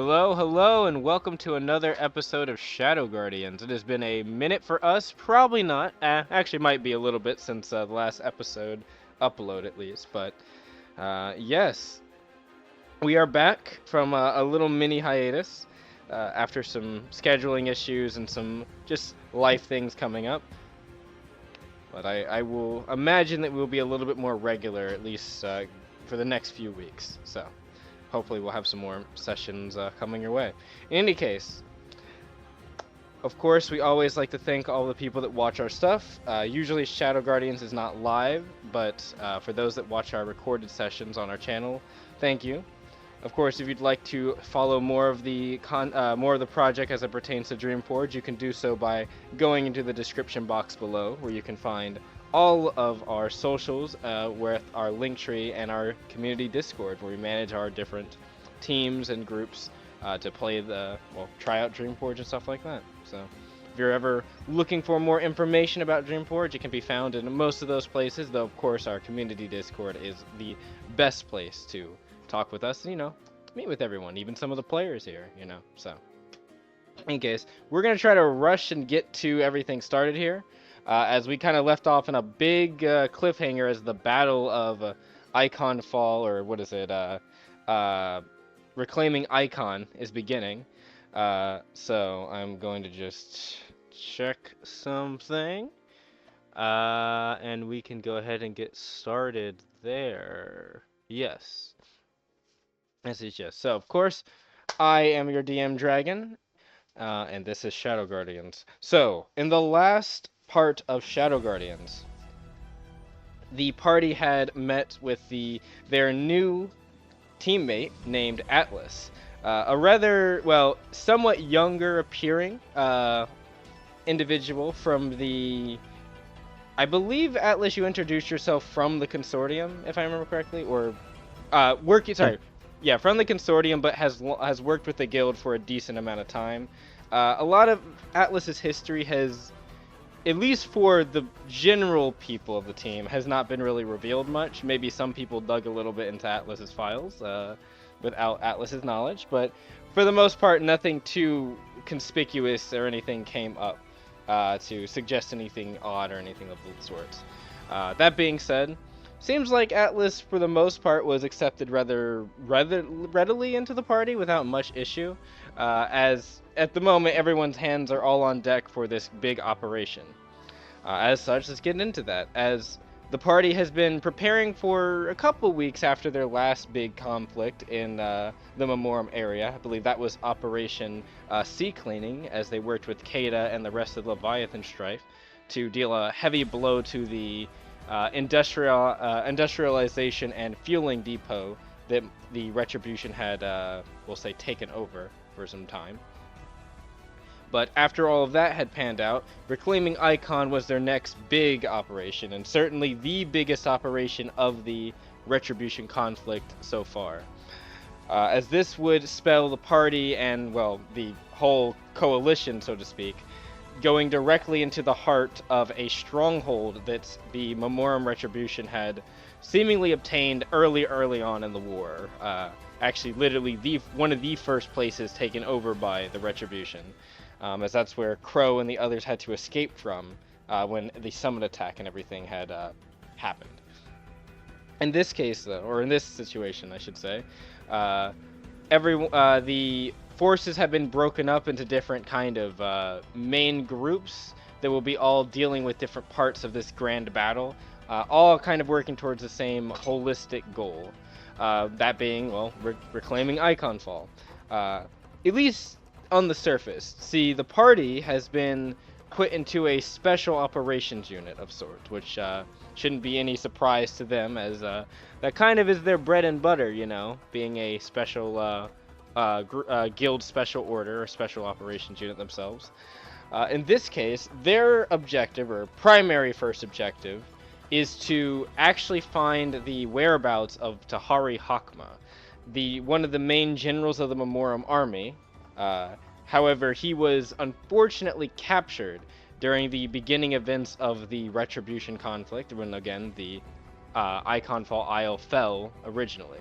Hello, hello, and welcome to another episode of Shadow Guardians. It has been a minute for us, probably not. Actually, might be a little bit since the last episode upload, at least. But yes, we are back from a little mini hiatus after some scheduling issues and some just life things coming up. But I will imagine that we'll be a little bit more regular, at least for the next few weeks. So hopefully we'll have some more sessions coming your way. In any case, of course, we always like to thank all the people that watch our stuff. Usually Shadow Guardians is not live, but for those that watch our recorded sessions on our channel, thank you. Of course, if you'd like to follow more of the project as it pertains to Dreamforge, you can do so by going into the description box below, where you can find all of our socials with our link tree and our community Discord, where we manage our different teams and groups to play try out Dreamforge and stuff like that. So if you're ever looking for more information about Dreamforge, it can be found in most of those places, though of course our community Discord is the best place to talk with us, meet with everyone, even some of the players here, so. In any case, we're going to try to rush and get to everything started here, as we kind of left off in a big cliffhanger as the Battle of Icon Fall, or what is it, Reclaiming Icon is beginning. So I'm going to just check something, and we can go ahead and get started there. Yes. This is yes. So, of course, I am your DM Dragon, and this is Shadow Guardians. So, in the last part of Shadow Guardians, the party had met with their new teammate named Atlas. A rather, somewhat younger appearing individual from the... I believe, Atlas, you introduced yourself from the Consortium, if I remember correctly, or... from the Consortium, but has worked with the guild for a decent amount of time. A lot of Atlas's history has, at least for the general people of the team, has not been really revealed much. Maybe some people dug a little bit into Atlas's files without Atlas's knowledge, but for the most part, nothing too conspicuous or anything came up to suggest anything odd or anything of the sorts. That being said, seems like Atlas, for the most part, was accepted rather readily into the party without much issue, as at the moment everyone's hands are all on deck for this big operation. As such, let's get into that, as the party has been preparing for a couple weeks after their last big conflict in the Memorem area. I believe that was Operation Sea Cleaning, as they worked with Kada and the rest of the Leviathan Strife to deal a heavy blow to the industrialization and fueling depot that the Retribution had, we'll say, taken over for some time. But after all of that had panned out, Reclaiming Icon was their next big operation, and certainly the biggest operation of the Retribution conflict so far. As this would spell the party and, the whole coalition, so to speak, going directly into the heart of a stronghold that the Memorem Retribution had seemingly obtained early on in the war. Actually, literally one of the first places taken over by the Retribution, as that's where Crow and the others had to escape from when the summon attack and everything had happened. In this case, though, or in this situation, I should say, the forces have been broken up into different kind of main groups that will be all dealing with different parts of this grand battle, all kind of working towards the same holistic goal. That being, reclaiming Icon Fall. At least on the surface. See, the party has been put into a special operations unit of sorts, which shouldn't be any surprise to them, as that kind of is their bread and butter, being a special guild special order or special operations unit themselves. In this case, their objective, or primary first objective, is to actually find the whereabouts of Tahari Hakma, one of the main generals of the Memorem army. However, he was unfortunately captured during the beginning events of the Retribution conflict, when again the Iconfall Isle fell originally.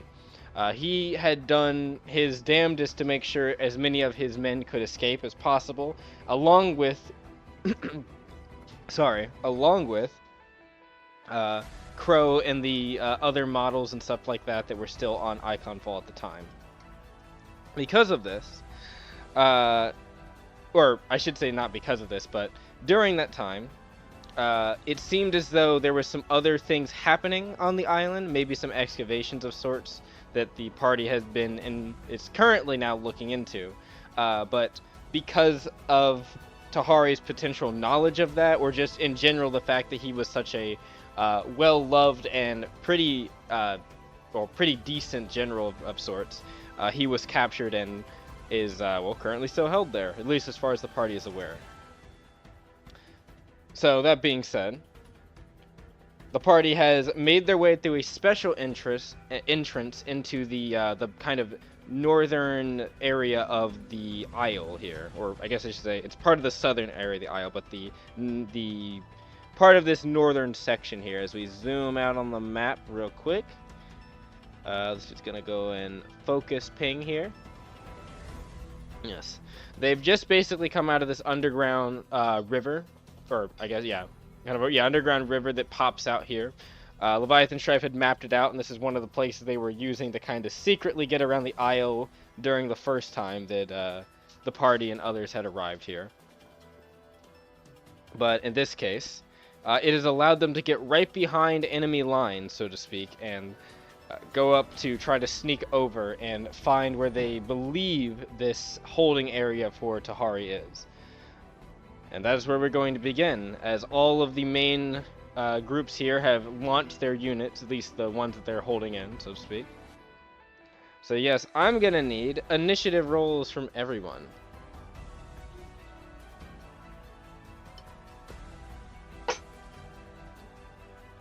He had done his damnedest to make sure as many of his men could escape as possible, along with, along with Crow and the other models and stuff like that that were still on Iconfall at the time. Because of this, or I should say not because of this, but during that time, it seemed as though there were some other things happening on the island, maybe some excavations of sorts that the party has been and is currently now looking into. But because of Tahari's potential knowledge of that, or just in general the fact that he was such a well-loved and pretty decent general of sorts, he was captured and is currently still held there, at least as far as the party is aware. So that being said, the party has made their way through a special entrance into the kind of northern area of the Isle here, or I guess I should say it's part of the southern area of the Isle, but the part of this northern section here. As we zoom out on the map real quick, this is gonna go and focus ping here. Yes, they've just basically come out of this underground river. Or I guess, yeah, underground river that pops out here. Leviathan Strife had mapped it out, and this is one of the places they were using to kind of secretly get around the Isle during the first time that the party and others had arrived here. But in this case, it has allowed them to get right behind enemy lines, so to speak, and go up to try to sneak over and find where they believe this holding area for Tahari is. And that is where we're going to begin, as all of the main groups here have launched their units, at least the ones that they're holding in, so to speak. So yes, I'm gonna need initiative rolls from everyone.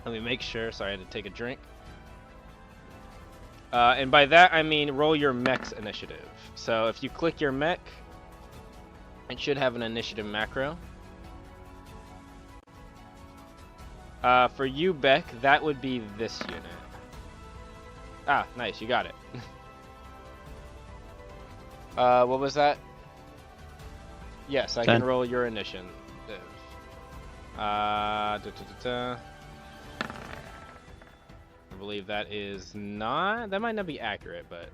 Let me make sure, sorry, I had to take a drink. And by that I mean roll your mech's initiative. So if you click your mech, it should have an initiative macro. For you, Beck, that would be this unit. Ah, nice, you got it. What was that? Yes, I 10. can roll your initiative. I believe that is not... That might not be accurate, but...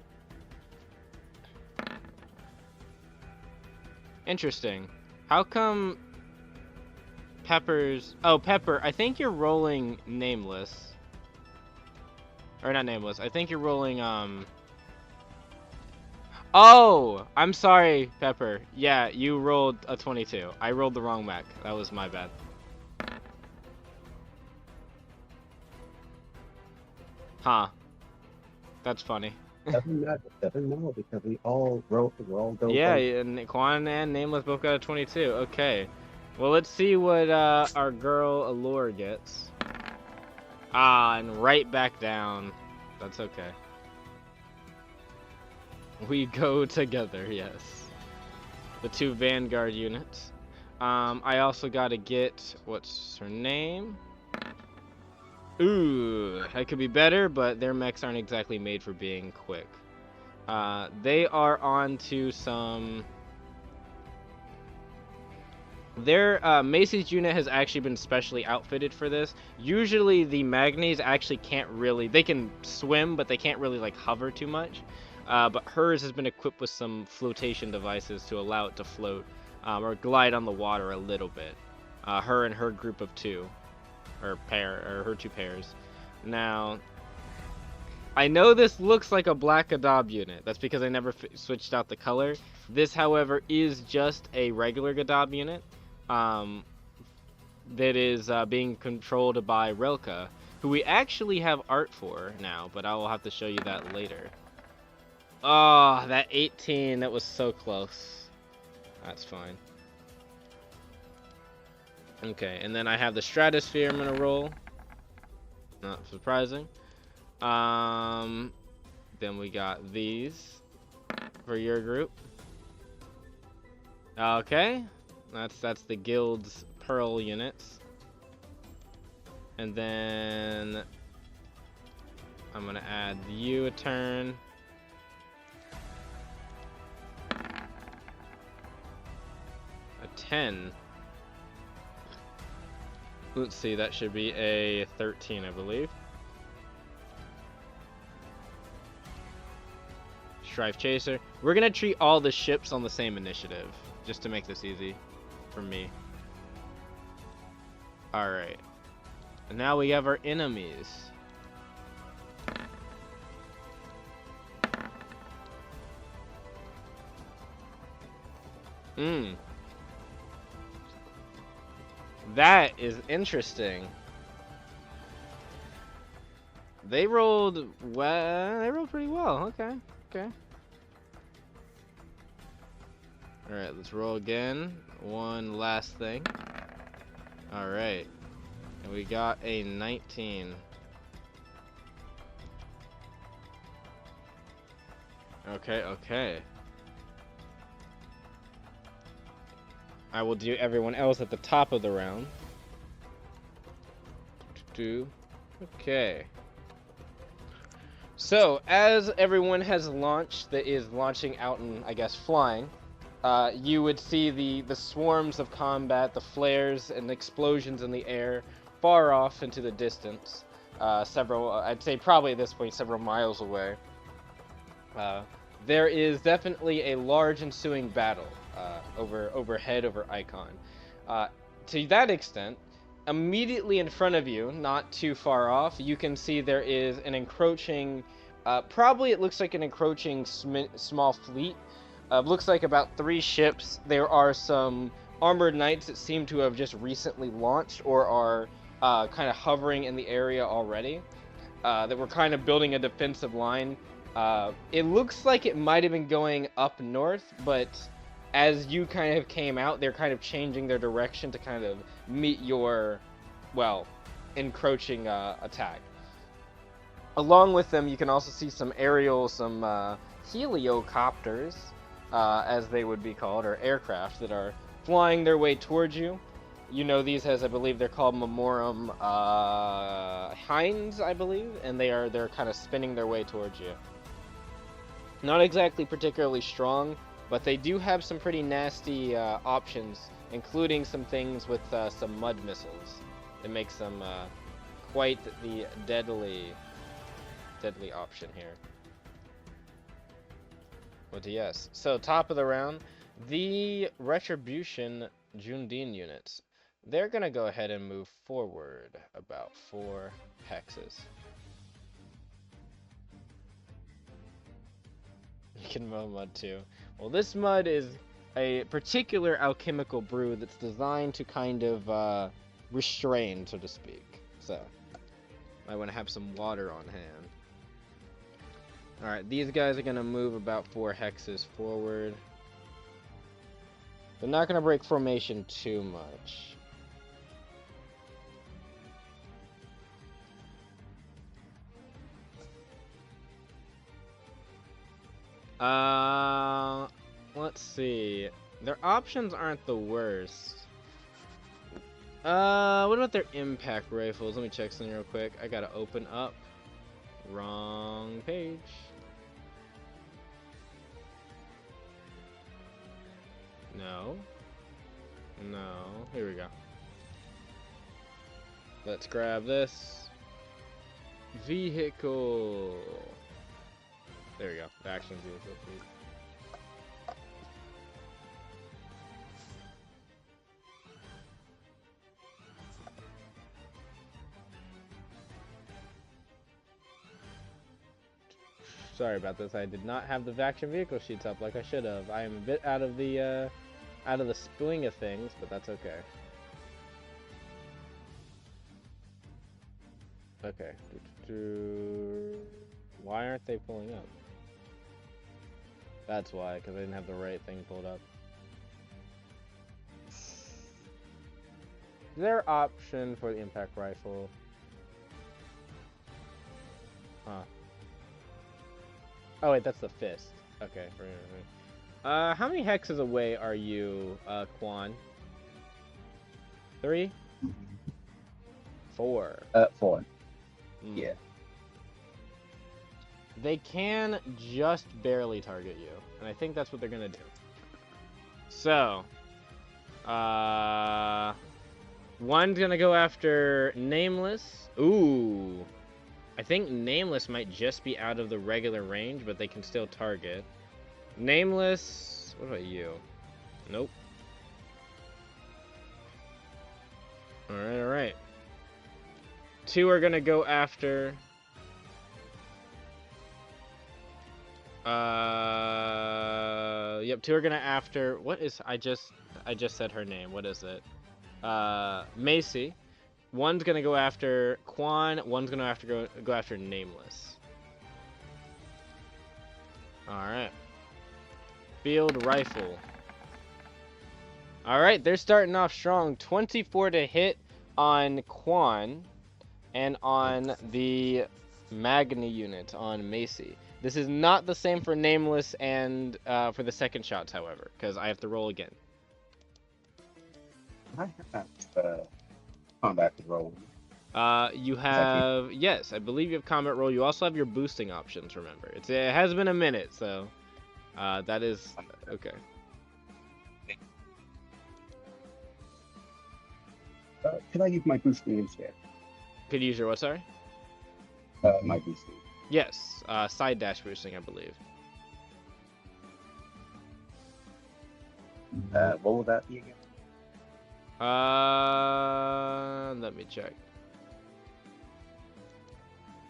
Interesting. How come Pepper's... Oh, Pepper, I think you're rolling nameless. Or not nameless. I think you're rolling, Oh! I'm sorry, Pepper. Yeah, you rolled a 22. I rolled the wrong mech. That was my bad. Huh. That's funny. Doesn't matter because we all go. Yeah, and Quan and Nameless both got a 22. Okay. Well, let's see what our girl Allure gets. Ah, and right back down. That's okay. We go together, yes. The two Vanguard units. I also gotta get... What's her name? Ooh, that could be better, but their mechs aren't exactly made for being quick. They are on to some... Their Macy's unit has actually been specially outfitted for this. Usually the Magnes actually can't really... They can swim, but they can't really like hover too much. But hers has been equipped with some flotation devices to allow it to float or glide on the water a little bit. Her and her group of two. Or her two pairs. Now, I know this looks like a Black Gadab unit. That's because I never switched out the color. This, however, is just a regular Gadab unit that is being controlled by Relka, who we actually have art for now, but I will have to show you that later. Oh, that 18, that was so close. That's fine. Okay, and then I have the Stratosphere I'm gonna roll. Not surprising. Then we got these for your group. Okay, that's the guild's Pearl units. And then I'm gonna add you a turn. 10. Let's see, that should be a 13, I believe. Strife Chaser. We're gonna treat all the ships on the same initiative, just to make this easy for me. Alright. And now we have our enemies. That is interesting. They rolled well. They rolled pretty well. Okay. Okay. All right. Let's roll again. One last thing. All right. And we got a 19. Okay. Okay. I will do everyone else at the top of the round. Okay. So, as everyone has launched, that is launching out and, I guess, flying, you would see the swarms of combat, the flares and explosions in the air, far off into the distance. Several, I'd say probably at this point, several miles away. There is definitely a large ensuing battle overhead over Icon. To that extent, immediately in front of you, not too far off, you can see there is an encroaching, probably it looks like an encroaching small fleet. Looks like about 3 ships. There are some armored knights that seem to have just recently launched or are kind of hovering in the area already. That were kind of building a defensive line. It looks like it might have been going up north, but as you kind of came out, they're kind of changing their direction to kind of meet your, well, encroaching attack. Along with them, you can also see some aerial, some heliocopters, as they would be called, or aircraft that are flying their way towards you. You know these as, I believe they're called Memorem Hinds, I believe, and they're kind of spinning their way towards you. Not exactly particularly strong, but they do have some pretty nasty options, including some things with some mud missiles. It makes them quite the deadly option here. But yes, so top of the round, the Retribution Jundine units. They're going to go ahead and move forward about 4 hexes. You can mow mud too. Well, this mud is a particular alchemical brew that's designed to kind of restrain, so to speak. So, might want to have some water on hand. Alright, these guys are going to move about 4 hexes forward. They're not going to break formation too much. Let's see. Their options aren't the worst. What about their impact rifles? Let me check something real quick. I gotta open up. Wrong page. No. No. Here we go. Let's grab this. Vehicle. There we go. The action vehicle, please. Sorry about this. I did not have the action vehicle sheets up like I should have. I am a bit out of the swing of things, but that's okay. Okay. Why aren't they pulling up? That's why, because I didn't have the right thing pulled up. Their option for the impact rifle. Huh. Oh wait, that's the fist. Okay. How many hexes away are you, Quan? 3? 4. 4. Mm. Yeah. They can just barely target you, and I think that's what they're gonna do. So, One's gonna go after Nameless. Ooh. I think Nameless might just be out of the regular range, but they can still target. Nameless. What about you? Nope. Alright, alright. Two are gonna go after... Yep, two are gonna after... What is... I just said her name. What is it? Macy. One's gonna go after Quan. One's gonna have to go after Nameless. Alright. Field Rifle. Alright, they're starting off strong. 24 to hit on Quan. And on the Magni unit on Macy. This is not the same for Nameless and for the second shots, however, because I have to roll again. I have combat roll. You have, yes, I believe you have combat roll. You also have your boosting options, remember. It has been a minute, so that is, okay. Could I use my boosting instead? Could you use your what, sorry? My boosting. Yes, side dash boosting, I believe. What will that be again? Let me check.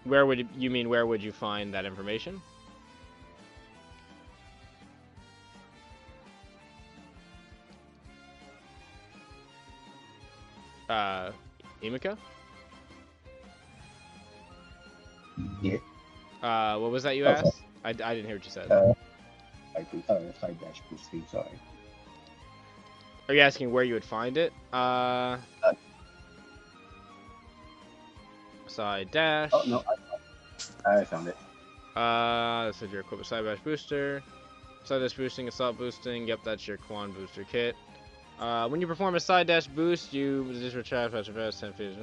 Where would you find that information? Emika? Yeah. What was that you asked? I didn't hear what you said. Side dash boosting, sorry. Are you asking where you would find it? Side dash. Oh, no, I found it. This is your equipment side dash booster. Side dash boosting, assault boosting. Yep, that's your Quan booster kit. When you perform a side dash boost, you just retract faster, 10 feet.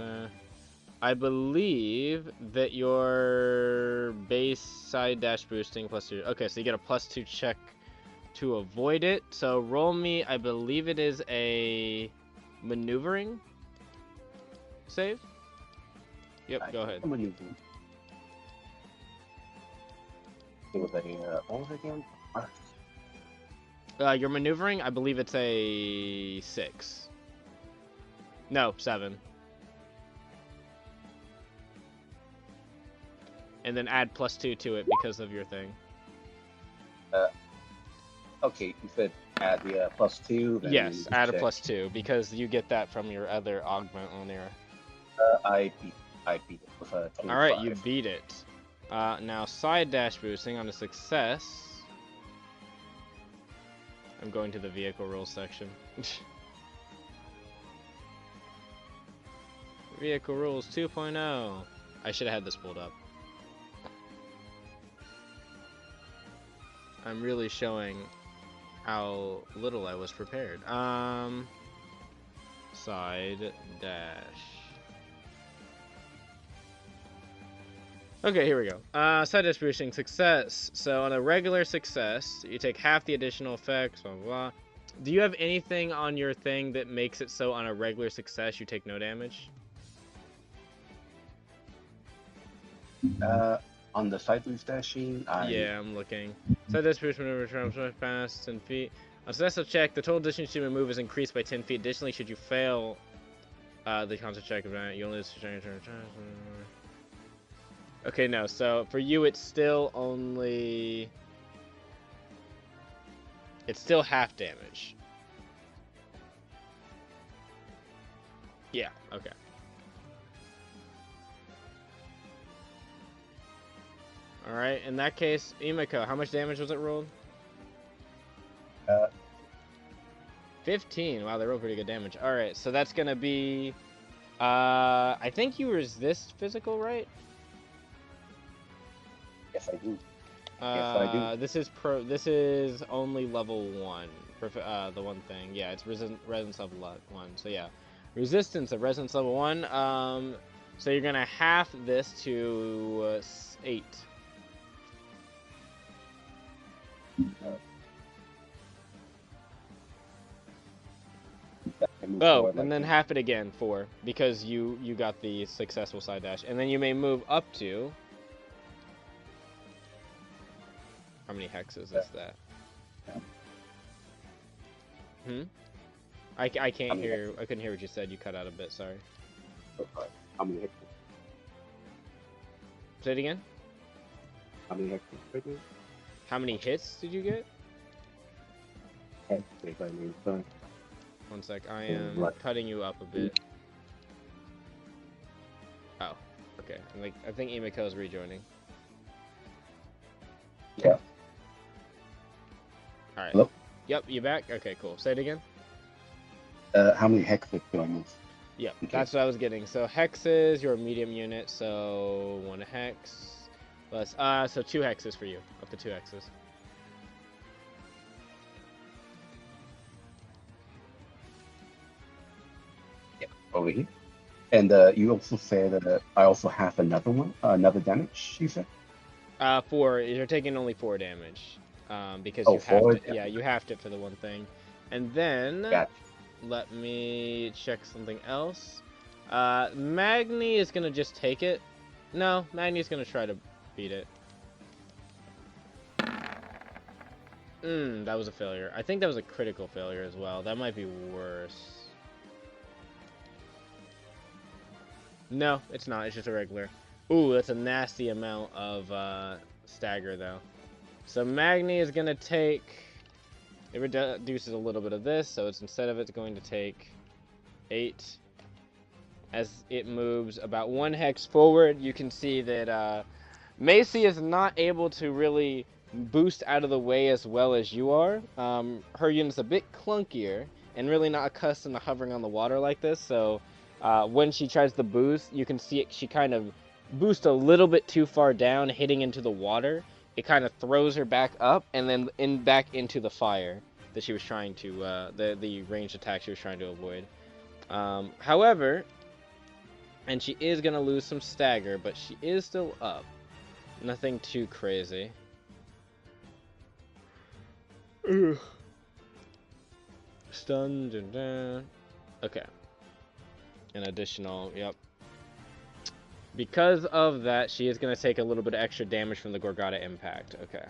I believe that your base side dash boosting plus your... Okay, so you get a +2 check to avoid it. So roll me, I believe it is a maneuvering save. Yep, go ahead. Maneuvering. It was a, what was it again? Your maneuvering, I believe it's a 6. No, 7. And then add +2 to it because of your thing. Okay, you said add the +2. Then yes, add check. a +2 because you get that from your other augment on there. I beat it with a 25. Alright, you beat it. Now side dash boosting on a success. I'm going to the vehicle rules section. Vehicle rules 2.0. I should have had this pulled up. I'm really showing how little I was prepared. Side dash. Okay, here we go. Side dash boosting success. So on a regular success, you take half the additional effects, blah, blah, blah. Do you have anything on your thing that makes it so on a regular success you take no damage? On the side boost dashing, Yeah, I'm looking. Side dash boost whenever travels past 10 feet. On successful check, the total distance you move is increased by 10 feet. Additionally, should you fail the constant check event, you only lose to your turn. Okay, no, so for you it's still only... It's still half damage. Yeah, okay. Alright, in that case, Emiko, how much damage was it rolled? 15. Wow, they rolled pretty good damage. Alright, so that's gonna be... I think you resist physical, right? Yes, I do. Yes, I do. This is only level 1. The one thing. Yeah, it's resistance level 1. So yeah, resistance of resistance level 1. So you're gonna half this to 8. move Oh, forward, and like, then half it again, 4, because you got the successful side dash. And then you may move up to... How many hexes is that? Hmm? I can't hear... I couldn't hear what you said. You cut out a bit, sorry. How many hexes? Say it again? How many hexes? How many hits did you get? Sorry. 1 sec, I am cutting you up a bit. Oh, okay. I think Emiko's rejoining. Yeah. Alright. Hello? Yep, you back? Okay, cool. Say it again? How many hexes do I move? Yep, Okay. that's what I was getting. So hexes, you're a medium unit, so 1 hex. Plus, so 2 hexes for you. Up to 2 hexes. Over here. And you also said I also have another one, another damage, you said? 4. You're taking only 4 damage. Because Oh, you have 4 to. Yeah, you have to for the one thing. And then Gotcha. let me check something else. Magni is gonna just take it. No, Magni's gonna try to beat it. That was a failure. I think that was a critical failure as well. That might be worse. No, it's not. It's just a regular. Ooh, that's a nasty amount of stagger, though. So Magni is going to take... It reduces a little bit of this, so it's instead of it's going to take 8. As it moves about 1 hex forward, you can see that Macy is not able to really boost out of the way as well as you are. Her unit's a bit clunkier and really not accustomed to hovering on the water like this, so when she tries to boost, you can see it, she kind of boosts a little bit too far down, hitting into the water. It kind of throws her back up and then back into the fire that she was trying to, the ranged attack she was trying to avoid. However, and she is going to lose some stagger, but she is still up. Nothing too crazy. Stunned. Okay. An additional, yep. Because of that, she is going to take a little bit of extra damage from the Gorgata impact. Okay.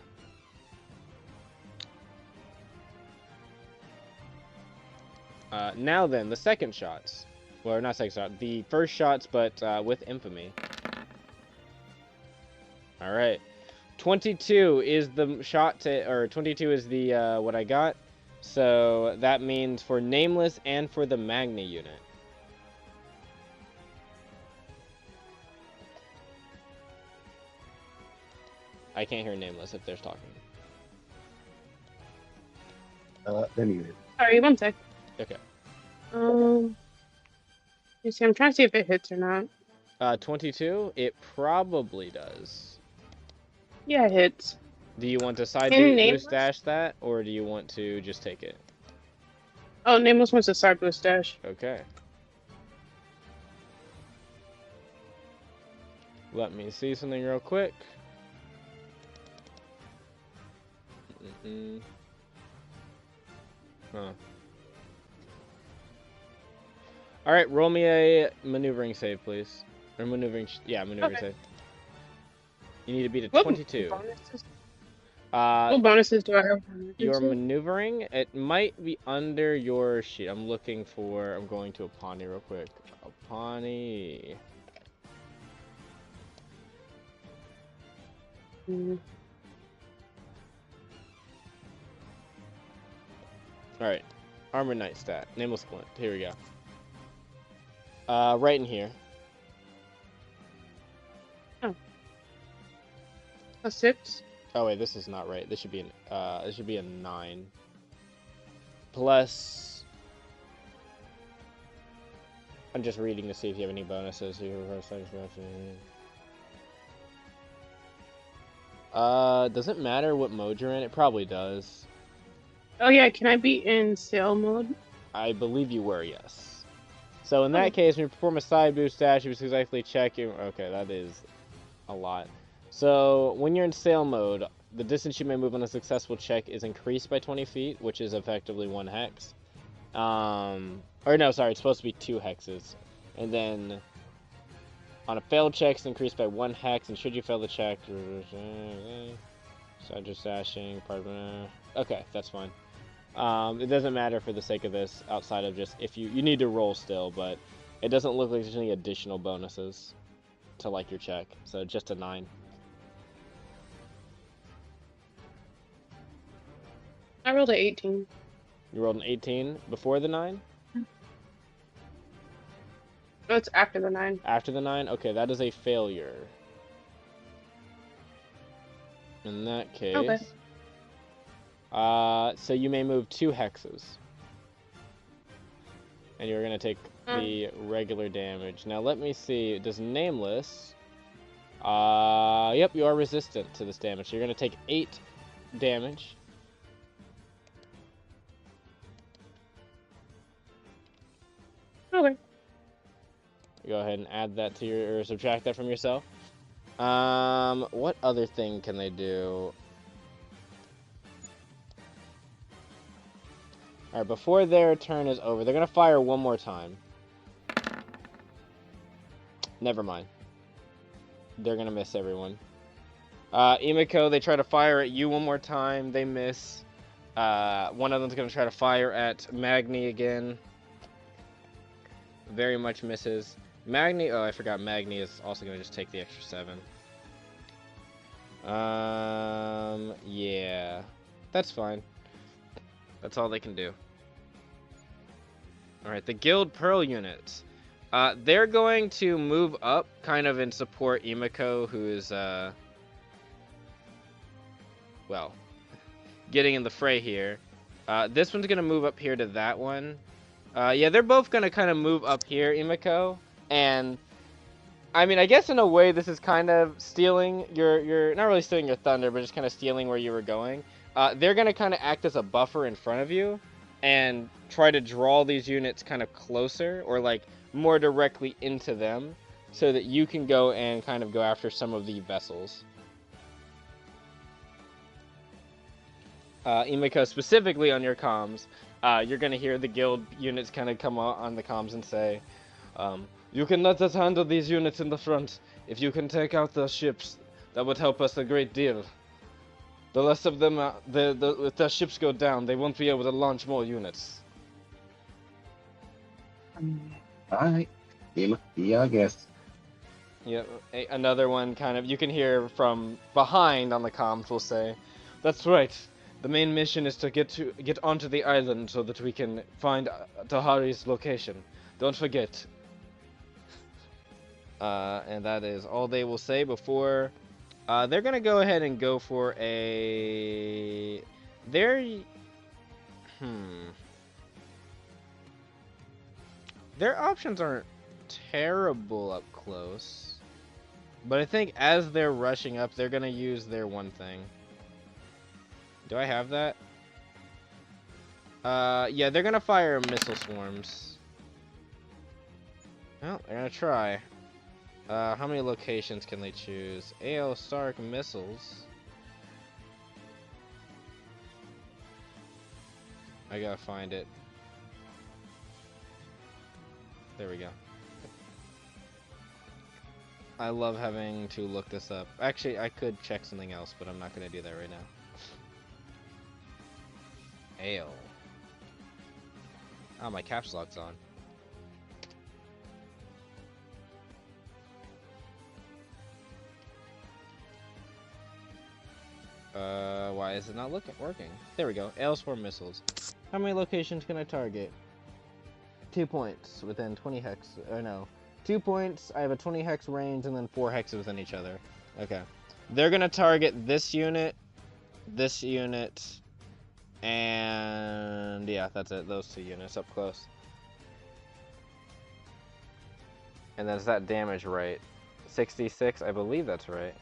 Now then, the second shots. Well, not second shot. The first shots, but with infamy. All right. 22 is the shot to, or 22 is the what I got. So that means for Nameless and for the Magni unit. I can't hear Nameless if they're talking. Let me read. Sorry, 1 sec. Okay. You see, I'm trying to see if it hits or not. 22, it probably does. Yeah, it hits. Do you want to side Nameless? boost dash that, or do you want to just take it? Oh, Nameless wants a side boost dash. Okay. Let me see something real quick. Huh. Alright, roll me a maneuvering save, please. Or maneuvering, maneuvering save. You need to beat a 22. What bonuses do I have? Your maneuvering, it might be under your sheet. I'm going to Apani real quick. Apani. Alright. Armor Knight stat. Nameless Splint. Here we go. Right in here. Oh. A 6? Oh wait, this is not right. This should be a 9. Plus, I'm just reading to see if you have any bonuses here. Does it matter what mode you're in? It probably does. Oh yeah, can I be in sail mode? I believe you were, yes. So in that case, when you perform a side boost dash, you successfully check your... Okay, that is a lot. So when you're in sail mode, the distance you may move on a successful check is increased by 20 feet, which is effectively 1 hex. Or Or no, sorry, it's supposed to be 2 hexes. And then on a failed check, it's increased by 1 hex, and should you fail the check, so just dashing, okay, that's fine. It doesn't matter for the sake of this, outside of just if you need to roll still, but it doesn't look like there's any additional bonuses to like your check, so just a 9. I rolled an 18. You rolled an 18 before the 9? No, it's after the 9. After the 9? Okay, that is a failure. In that case... Okay. So you may move 2 hexes. And you're going to take the regular damage. Now let me see, does Nameless... yep, you are resistant to this damage. So you're going to take 8 damage. Okay. Go ahead and add that to your, or subtract that from yourself. What other thing can they do? Alright, before their turn is over, they're gonna fire one more time. Never mind. They're gonna miss everyone. Imiko, they try to fire at you one more time. They miss. One of them's gonna try to fire at Magni again. Very much misses. Magni, oh, I forgot Magni is also going to just take the extra 7. Yeah. That's fine. That's all they can do. Alright, the Guild Pearl units. They're going to move up, kind of in support Imiko, who is, well, getting in the fray here. This one's going to move up here to that one. Yeah, they're both going to kind of move up here, Imiko. And, I mean, I guess in a way this is kind of stealing your not really stealing your thunder, but just kind of stealing where you were going. They're going to kind of act as a buffer in front of you and try to draw these units kind of closer or, like, more directly into them so that you can go and kind of go after some of the vessels. Imiko, specifically on your comms, you're going to hear the guild units kind of come out on the comms and say, you can let us handle these units in the front. If you can take out the ships, that would help us a great deal. The less of them, if the ships go down, they won't be able to launch more units. Alright. Yeah, I guess. Yeah, another one kind of, you can hear from behind on the comms will say, that's right. The main mission is to get onto the island so that we can find Tahari's location. Don't forget. And that is all they will say before... they're going to go ahead and go for a... Their options aren't terrible up close. But I think as they're rushing up, they're going to use their one thing. Do I have that? Yeah, they're going to fire missile swarms. Well, they're going to try. How many locations can they choose? AO Stark missiles. I gotta find it. There we go. I love having to look this up. Actually, I could check something else, but I'm not gonna do that right now. AO. Oh, my caps lock's on. Why is it not working? There we go. Ailswarm missiles. How many locations can I target? 2 points within 20 hex. Or no. 2 points. I have a 20 hex range and then 4 hexes within each other. Okay. They're gonna target this unit, and yeah, that's it. Those 2 units up close. And then is that damage right? 66? I believe that's right.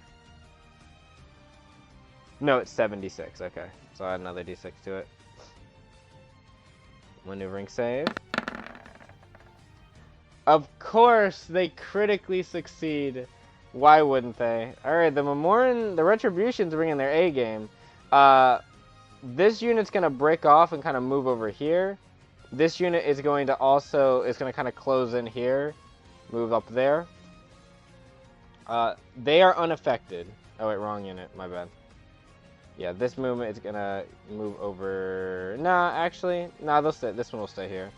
No, it's 76. Okay. So I add another d6 to it. Maneuvering save. Of course, they critically succeed. Why wouldn't they? Alright, the Retribution's bringing their A game. This unit's gonna break off and kind of move over here. This unit is going to kind of close in here, move up there. They are unaffected. Oh wait, wrong unit. My bad. Yeah, this movement is gonna move over. Nah, actually, nah. They'll stay. This one will stay here.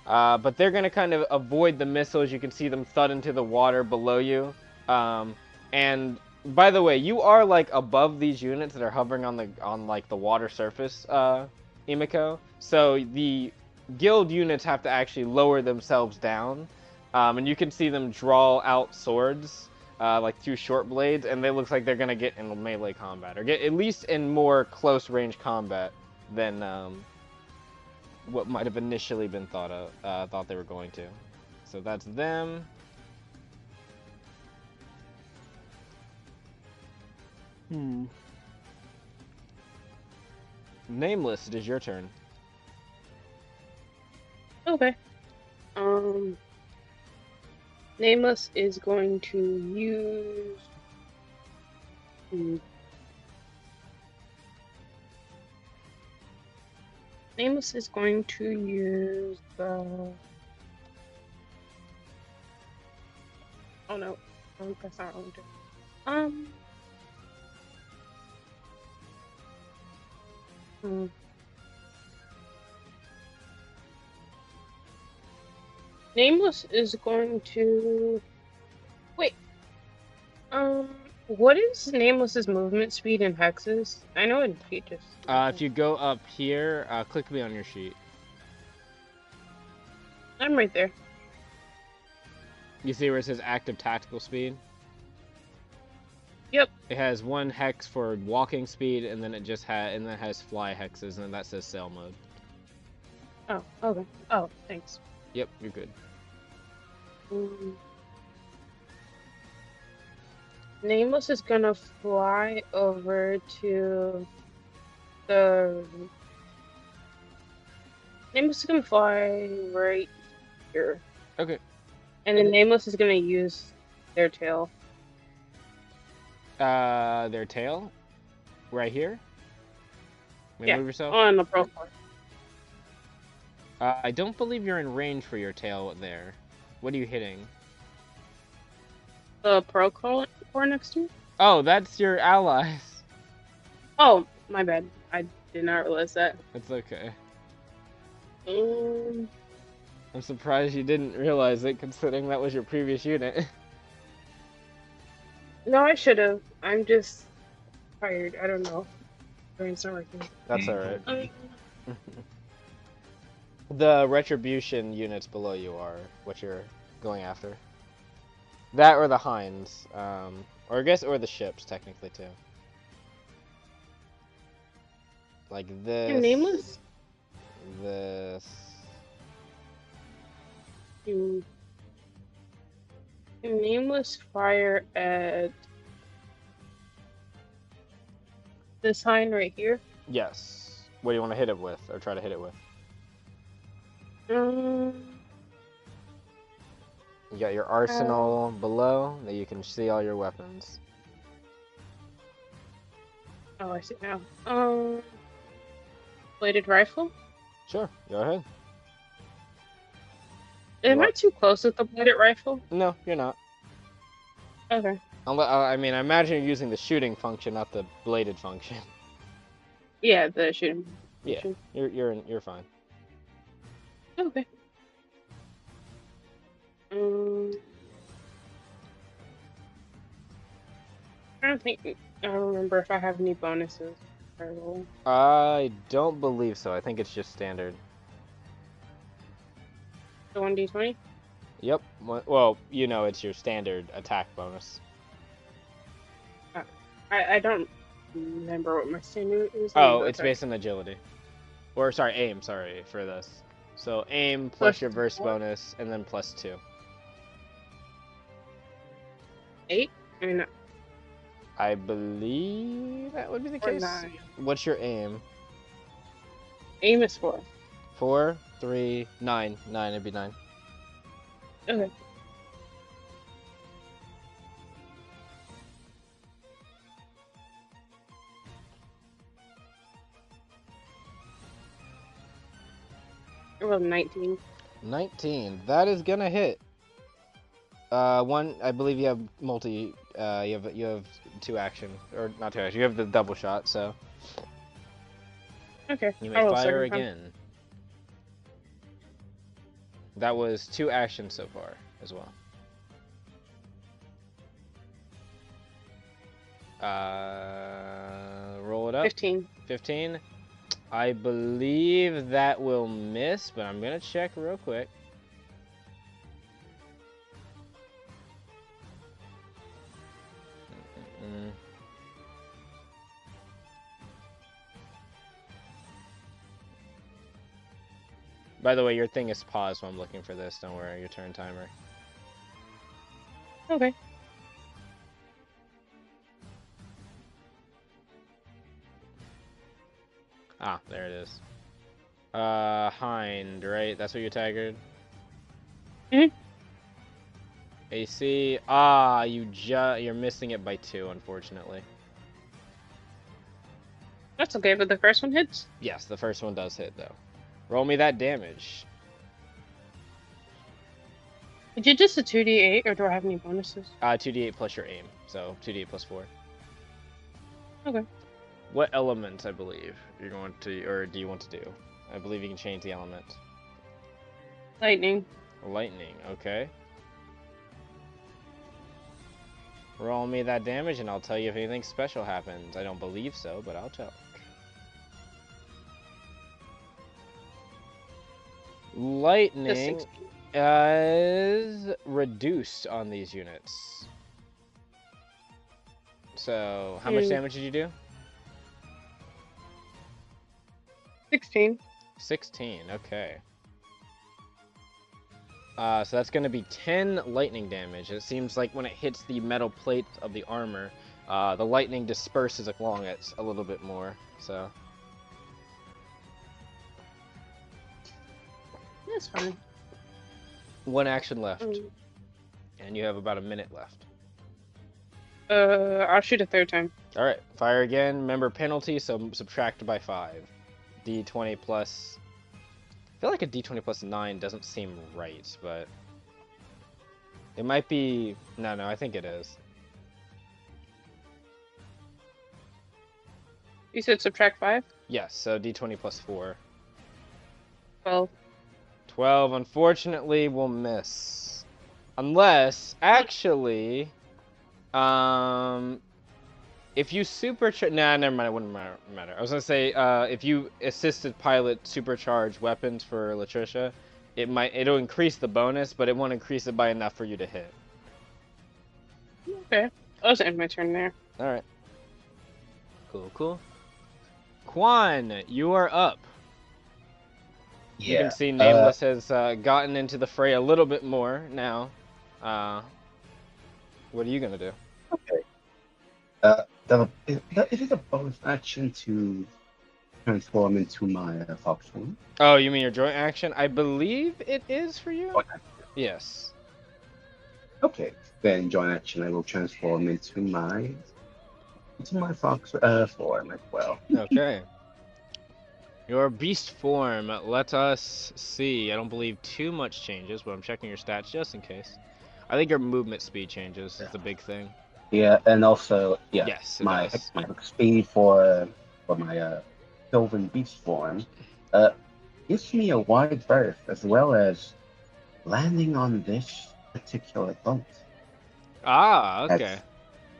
But they're gonna kind of avoid the missiles. You can see them thud into the water below you. And by the way, you are like above these units that are hovering on like the water surface, Imiko. So the guild units have to actually lower themselves down, and you can see them draw out swords, like 2 short blades, and they look like they're gonna get in melee combat or get at least in more close range combat than what might have initially been thought they were going to. So that's them. Nameless, it is your turn. Okay. Nameless is going to use. Nameless is going to use the. Oh no, that's not what I'm doing. Nameless is going to. Wait. What is Nameless's movement speed in hexes? I know it teaches. If you go up here, click me on your sheet. I'm right there. You see where it says active tactical speed? Yep. It has 1 hex for walking speed, and then it has fly hexes, and then that says sail mode. Oh, okay. Oh, thanks. Yep, you're good. Nameless is gonna fly over to the. Nameless is gonna fly right here. Okay. And then Nameless is gonna use their tail. Their tail? Right here? Yeah, move yourself? on the pro course. I don't believe you're in range for your tail there. What are you hitting? The pro core next to you? Oh, that's your allies. Oh, my bad. I did not realize that. It's okay. Um, I'm surprised you didn't realize it, considering that was your previous unit. no, I should have. I'm just tired. I don't know. Brain's not working. That's alright. The retribution units below you are what you're going after. That or the hinds, or I guess, or the ships technically too. Like this. Nameless? This. Can Nameless fire at this hind right here? Yes. What do you want to hit it with, or try to hit it with? You got your arsenal below that you can see all your weapons. Oh, I see now. Bladed rifle? Sure, go ahead. Am I too close with the bladed rifle? No, you're not. Okay. I mean, I imagine you're using the shooting function, not the bladed function. Yeah, the shooting. Yeah, you're fine. Okay. I don't remember if I have any bonuses. I don't believe so. I think it's just standard. The 1d20? Yep. Well, you know, it's your standard attack bonus. I don't remember what my standard is. Oh, it's based on agility. Or, sorry, aim, sorry, for this. So, aim plus your verse bonus, and then +2. 8? I mean, I believe that would be the case. 9. What's your aim? Aim is 4. 4, 3, 9. 9, it'd be 9. Okay. Well, 19. 19. That is gonna hit. One, I believe you have multi. You have 2 action, or not 2 action. You have the double shot, so Okay. you I may will fire second time. again. That was 2 actions so far as well. Roll it up. 15. 15. I believe that will miss, but I'm gonna check real quick. By the way, your thing is paused while I'm looking for this. Don't worry, your turn timer. Okay. Ah, there it is. Hind, right? That's what you taggered? Mhm. AC. Ah, you're missing it by 2, unfortunately. That's okay, but the first one hits? Yes, the first one does hit, though. Roll me that damage. Is it just a 2d8, or do I have any bonuses? 2d8 plus your aim, so 2d8 plus 4. Okay. What element, I believe, you're going to, or do you want to do? I believe you can change the element. Lightning. Lightning, okay. Roll me that damage and I'll tell you if anything special happens. I don't believe so, but I'll check. Lightning is reduced on these units. So, how much damage did you do? 16. 16, okay. So that's going to be 10 lightning damage. It seems like when it hits the metal plate of the armor, the lightning disperses along it a little bit more, so... That's fine. 1 action left. And you have about a minute left. I'll shoot a 3rd time. Alright, fire again. Remember penalty, so subtract by 5. D20 plus... I feel like a D20 plus 9 doesn't seem right, but... It might be... No, I think it is. You said subtract 5? Yes, so D20 plus 4. 12. 12, unfortunately, will miss. Unless, actually... If you supercharge... Nah, never mind, it wouldn't matter. I was gonna say, if you assisted pilot supercharge weapons for Latricia, it'll increase the bonus, but it won't increase it by enough for you to hit. Okay. I'll just end my turn there. Alright. Cool. Quan, you are up. Yeah. You can see Nameless has gotten into the fray a little bit more now. What are you gonna do? Okay. Is it a bonus action to transform into my fox form? Oh, you mean your joint action? I believe it is for you? Yes. Okay, then joint action I will transform into my fox form as well. Okay. Your beast form, let us see. I don't believe too much changes, but I'm checking your stats just in case. I think your movement speed changes is the big thing. Yeah, and also Yes, my does. speed for my Sylvan beast form gives me a wide berth as well as landing on this particular boat. Ah, okay.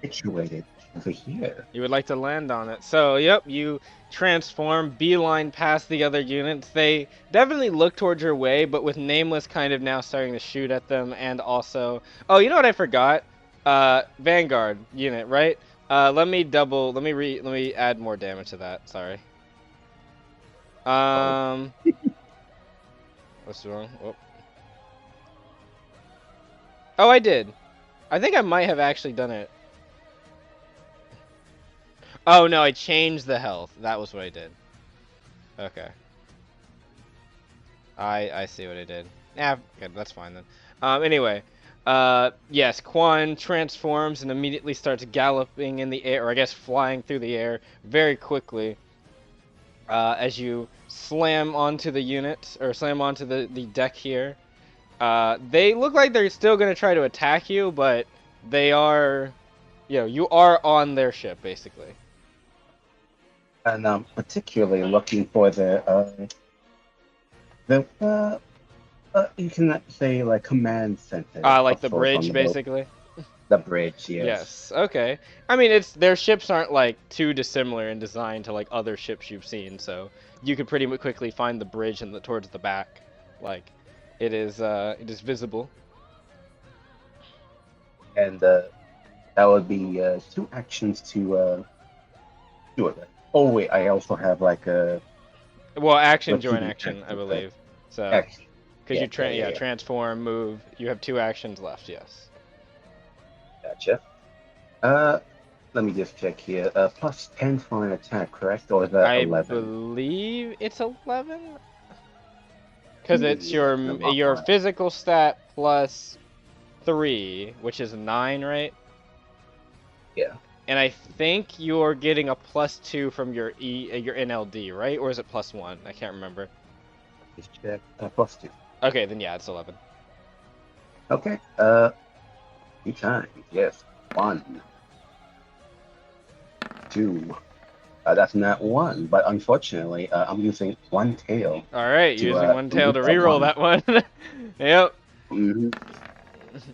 That's situated over here. You would like to land on it. So, yep, you transform, beeline past the other units. They definitely look towards your way, but with Nameless kind of now starting to shoot at them, and also... Oh, you know what I forgot? Vanguard unit, right? Let me add more damage to that. Sorry. What's wrong? Oh, I did. I think I might have actually done it. Oh, no, I changed the health. That was what I did. Okay. I see what I did. Yeah, okay, that's fine then. Anyway. Yes, Quan transforms and immediately starts galloping in the air, or I guess flying through the air very quickly. As you slam onto the unit, or slam onto the deck here. They look like they're still going to try to attack you, but they are, you are on their ship, basically. And I'm particularly looking for you can say like command center Like of the sorts on bridge, the boat. basically. The bridge, yes. Yes. Okay. I mean, their ships aren't like too dissimilar in design to like other ships you've seen, so you could pretty quickly find the bridge and towards the back. Like, it is visible. And that would be 2 actions to do it. Oh wait, I also have like a Action, join repeating action, I action, believe. So, action. because you Yeah. transform, move. You have 2 actions left. Yes. Gotcha. Let me just check here. Plus 10 for an attack, correct? Or is that I 11? believe it's 11. Because it's Yeah, I'm not your right. physical stat plus 3, which is 9, right? Yeah. And I think you're getting a +2 from your your NLD, right? Or is it +1? I can't remember. Just check. Plus 2. Okay, then yeah, it's 11. Okay. 2 times. Yes. 1, 2. That's not 1, but unfortunately, I'm using 1 tail. All right, using 1 tail to remove reroll that one. Yep. Mm-hmm.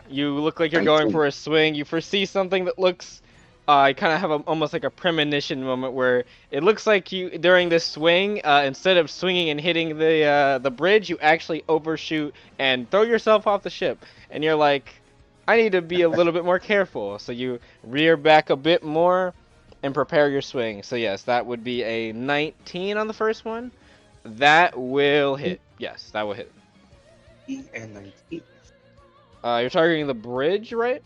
You look like you're going 19. for a swing. You foresee something that looks. I kind of have almost like a premonition moment where it looks like you during this swing, instead of swinging and hitting the bridge, you actually overshoot and throw yourself off the ship. And you're like, I need to be a little bit more careful. So you rear back a bit more and prepare your swing. So yes, that would be a 19 on the first one. That will hit. Yes, that will hit. And 19. You're targeting the bridge, right?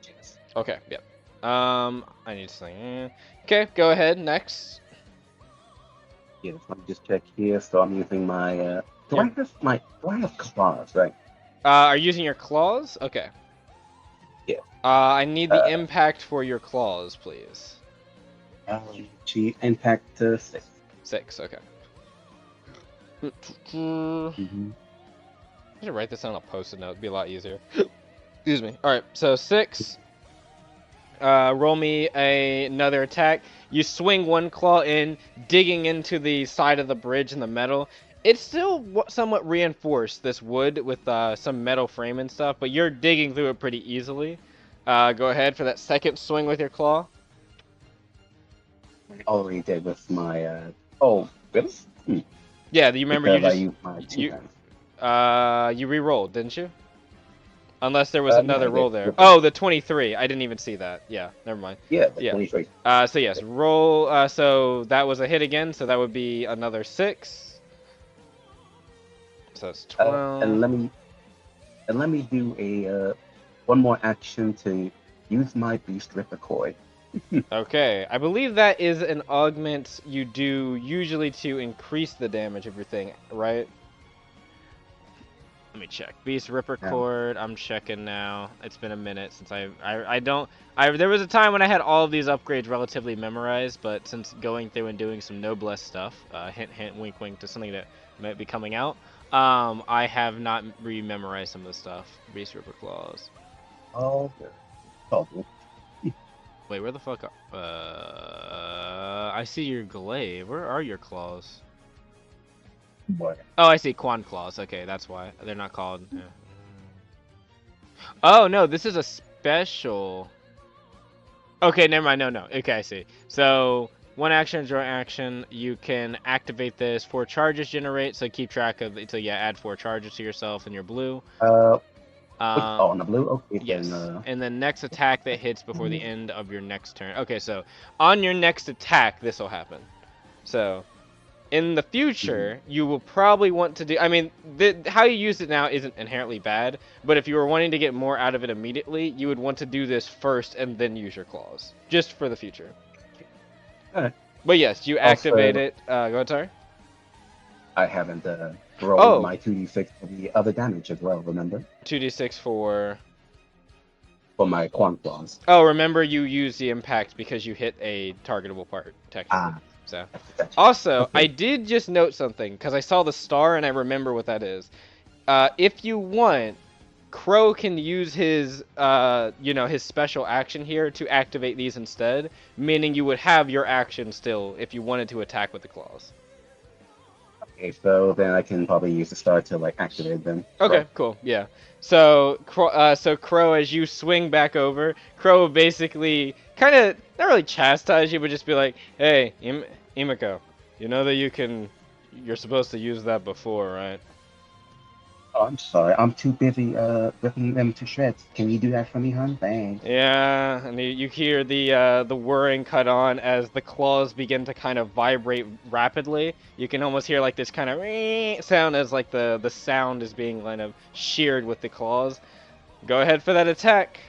Yes. Okay, yep. I need something. Okay, go ahead. Next. Yes, let me just check here. So I'm using my. Do I have claws, right? Are you using your claws? Okay. Yeah. I need the impact for your claws, please. Impact 6. 6. Okay. Mm-hmm. I should write this on a post-it note. It'd be a lot easier. Excuse me. All right. So 6. Roll me another attack. You swing one claw in, digging into the side of the bridge in the metal. It's still somewhat reinforced, this wood, with some metal frame and stuff, but you're digging through it pretty easily. Go ahead for that second swing with your claw. I already did with my. Oh, really? Yeah, you remember because I used my 2 hands. you re-rolled, didn't you? Unless there was Yeah, another I roll did. there. Oh, the 23. I didn't even see that. Yeah, never mind. Yeah, the Yeah. 23. So yes, roll. So that was a hit again. So that would be another 6. So that's 12. And let me do a one more action to use my beast ripcord. Okay, I believe that is an augment you do usually to increase the damage of your thing, right? Let me check. Beast Ripcord. I'm checking now. It's been a minute since there was a time when I had all of these upgrades relatively memorized, but since going through and doing some noblesse stuff, hint hint, wink wink to something that might be coming out, I have not re-memorized some of the stuff. Beast Ripper Claws. Oh, good. Wait, where the fuck I see your glaive. Where are your claws? Boy. Oh, I see Quan Claws. Okay, that's why. They're not called. Yeah. Oh, no, this is a special. Okay, never mind. No. Okay, I see. So, 1 action, draw action. You can activate this. 4 charges generate, so keep track of it. So, yeah, add 4 charges to yourself and your blue. On the blue? Okay, yes. then. And then next attack that hits before the end of your next turn. Okay, so on your next attack, this will happen. So, in the future, you will probably want to do. I mean, how you use it now isn't inherently bad, but if you were wanting to get more out of it immediately, you would want to do this first and then use your claws, just for the future. Alright. But yes, you activate it. Go ahead, sorry. I haven't rolled my 2d6 for the other damage as well, remember? 2d6 for my Quan Claws. Oh, remember you use the impact because you hit a targetable part, technically. So, Gotcha. also, Okay. I did just note something because I saw the star and I remember what that is. If you want, Crow can use his, his special action here to activate these instead, meaning you would have your action still if you wanted to attack with the claws. Okay, so then I can probably use the star to like activate them. Okay, Right. cool. Yeah. So, Crow, as you swing back over, Crow will basically kind of not really chastise you, but just be like, "Hey, Imiko, you know that you're supposed to use that before, right?" Oh, I'm sorry. I'm too busy ripping them to shreds. Can you do that for me, hon? Thanks. Yeah, and you hear the whirring cut on as the claws begin to kind of vibrate rapidly. You can almost hear like this kind of sound as like the sound is being kind of sheared with the claws. Go ahead for that attack.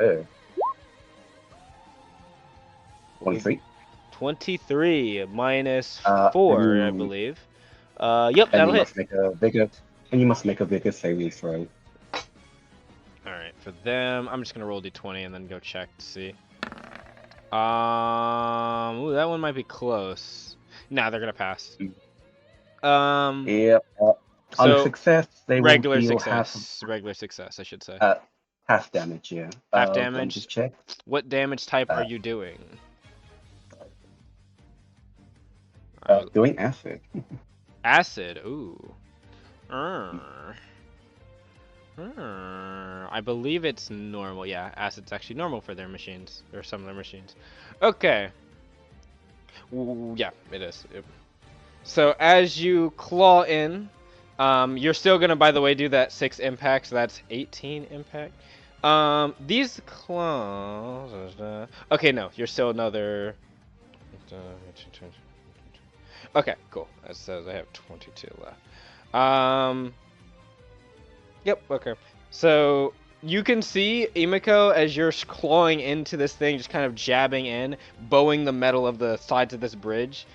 Uh, 23. 23 minus 4, I And believe. Yep, and you that'll hit. must make a bigger saving throw. All right, for them, I'm just gonna roll d20 and then go check to see. Ooh, that one might be close. Nah, they're gonna pass. Yeah. On a So success, they will deal regular success, I should say. uh half damage. Yeah. Half Let me damage. just check. What damage type are Uh, you doing? doing acid. Acid. Ooh. I believe it's normal. Yeah, acid's actually normal for their machines, or some of their machines. Okay. Ooh, yeah, it is. Yep. So as you claw in, you're still gonna, by the way, do that 6 impact, so that's 18 impact. These claws. Okay, no, you're still another. Okay, cool. That says I have 22 left. Yep, okay. So you can see Imiko as you're clawing into this thing, just kind of jabbing in, bowing the metal of the sides of this bridge.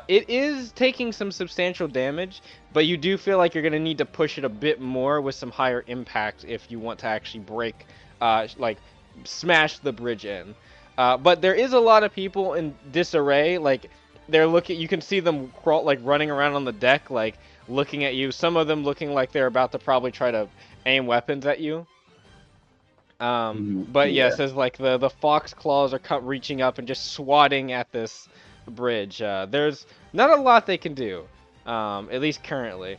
It is taking some substantial damage, but you do feel like you're going to need to push it a bit more with some higher impact if you want to actually break, like, smash the bridge in. But there is a lot of people in disarray, like, they're looking, you can see them crawl, like, running around on the deck, like, looking at you. Some of them looking like they're about to probably try to aim weapons at you. But yeah, it Yeah. says like the fox claws are reaching up and just swatting at this bridge. There's not a lot they can do, at least currently.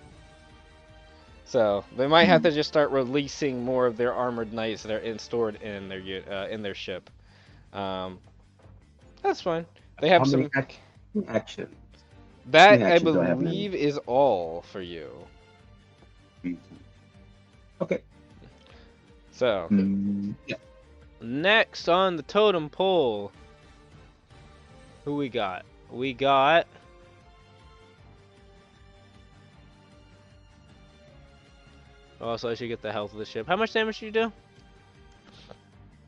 So they might have to just start releasing more of their armored knights that are stored in their ship. Um, that's fine. They How have many some. actions? How That many I actions do I have now? believe is all for you. Mhm. Okay. So Yeah. next on the totem pole, who we got? We got. Oh, so I should get the health of the ship. How much damage did you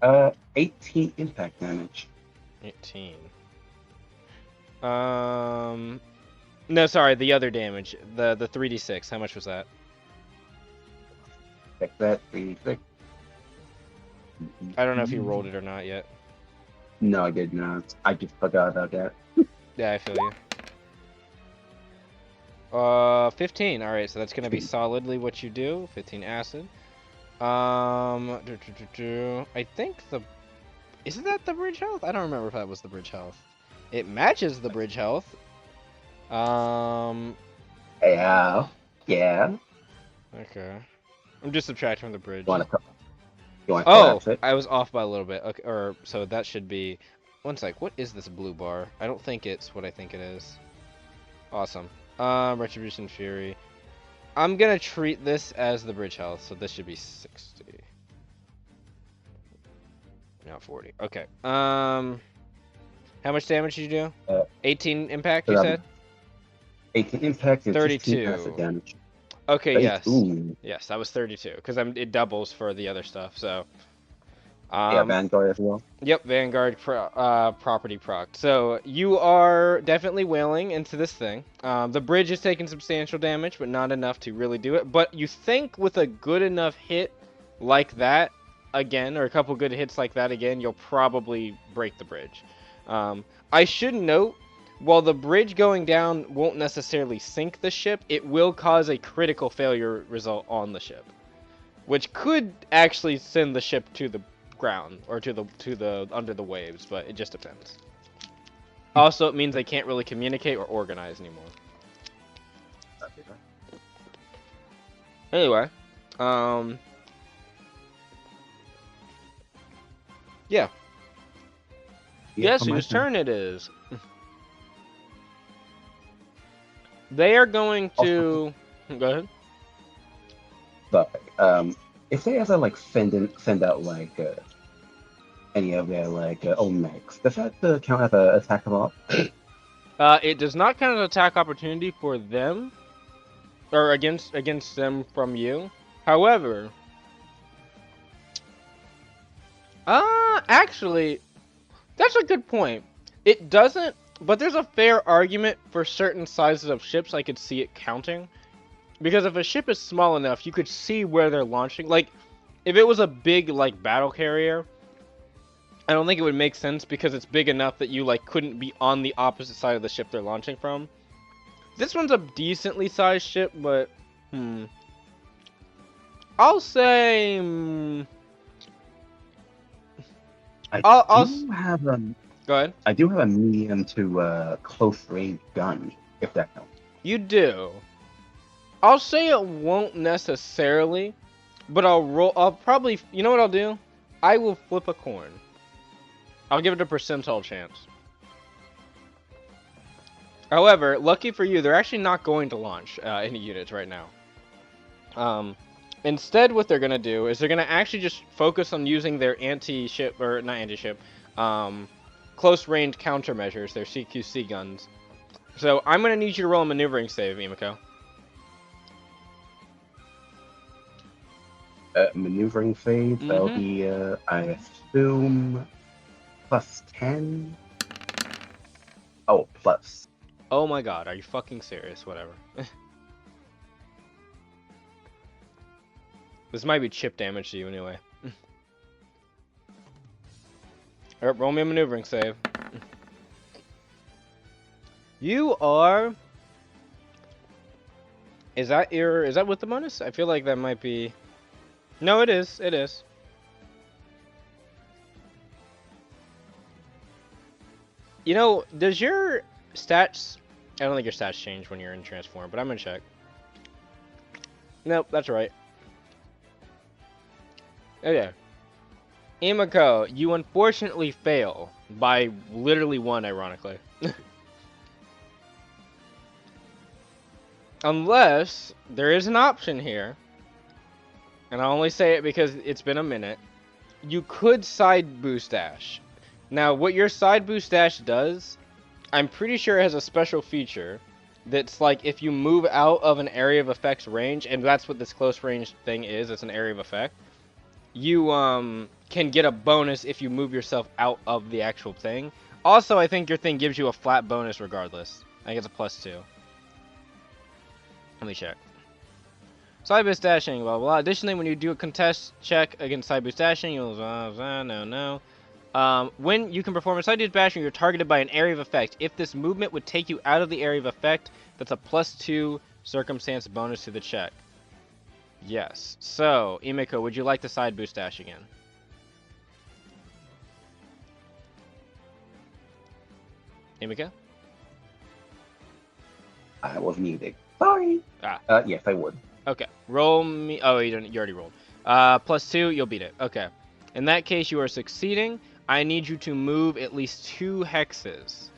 do? 18 impact damage. 18. No, sorry, the other damage, the 3d6. How much was that? Check that. 36. I don't know if you rolled it or not yet. No, I did not. I just forgot about that. Yeah, I feel you. 15. All right, so that's gonna be solidly what you do. 15 acid. I think isn't that the bridge health? I don't remember if that was the bridge health. It matches the bridge health. Yeah. Yeah. Okay. I'm just subtracting from the bridge. You want to Oh, collapse it? I was off by a little bit. Okay, or so that should be. One sec. What is this blue bar? I don't think it's what I think it is. Awesome. Retribution Fury. I'm gonna treat this as the bridge health, so this should be 60. Not 40. Okay. How much damage did you do? 18 impact, So you that'll said? be 18 impact and 16 acid 32. damage. Okay, yes. Ooh. Yes, that was 32 because it doubles for the other stuff. So, Yeah, Vanguard as well. yep, Vanguard property proc. So you are definitely wailing into this thing. The bridge is taking substantial damage, but not enough to really do it. But you think with a good enough hit like that again, or a couple good hits like that again, you'll probably break the bridge. I should note, while the bridge going down won't necessarily sink the ship, it will cause a critical failure result on the ship, which could actually send the ship to the ground or to the under the waves, but it just depends. Also, it means they can't really communicate or organize anymore. Anyway, yeah. Guess whose turn it is? They are going to... Go ahead. But if they ever like send out like any of their like own mechs, does that count as an attack of all? It does not count as an attack opportunity for them, or against them from you. However, actually, that's a good point. It doesn't, but there's a fair argument for certain sizes of ships I could see it counting. Because if a ship is small enough, you could see where they're launching. Like, if it was a big, like, battle carrier, I don't think it would make sense because it's big enough that you, like, couldn't be on the opposite side of the ship they're launching from. This one's a decently sized ship, but, I'll say, I do have a... Go ahead. I do have a medium to close range gun, if that counts. You do. I'll say it won't necessarily, but I'll probably, you know what I'll do? I will flip a coin. I'll give it a percentile chance. However, lucky for you, they're actually not going to launch any units right now. Instead, what they're going to do is they're going to actually just focus on using their anti-ship, or not anti-ship, close-range countermeasures, their CQC guns. So I'm going to need you to roll a maneuvering save, Emiko. Maneuvering phase, that'll be, I assume, plus 10? Oh, plus. Oh my god, are you fucking serious? Whatever. This might be chip damage to you anyway. Alright, roll me a maneuvering save. You are... Is that with the bonus? I feel like that might be... No, it is. It is. You know, does your stats... I don't think your stats change when you're in transform, but I'm gonna check. Nope, that's right. Okay. Emiko, you unfortunately fail by literally 1, ironically. Unless there is an option here, and I only say it because it's been a minute, you could side boost dash. Now, what your side boost dash does, I'm pretty sure it has a special feature that's like if you move out of an area of effect's range, and that's what this close range thing is, it's an area of effect, you can get a bonus if you move yourself out of the actual thing. Also, I think your thing gives you a flat bonus regardless. I think it's a +2. Let me check. Side boost dashing, blah, blah, blah. Additionally, when you do a contest check against side boost dashing, you'll... no. When you can perform a side boost dashing, you're targeted by an area of effect. If this movement would take you out of the area of effect, that's a +2 circumstance bonus to the check. Yes. So, Emiko, would you like to side boost dash again? Emiko? I was muted. Sorry. Yes, I would. Okay. Roll me... Oh, you already rolled. +2, you'll beat it. Okay. In that case, you are succeeding. I need you to move at least 2 hexes.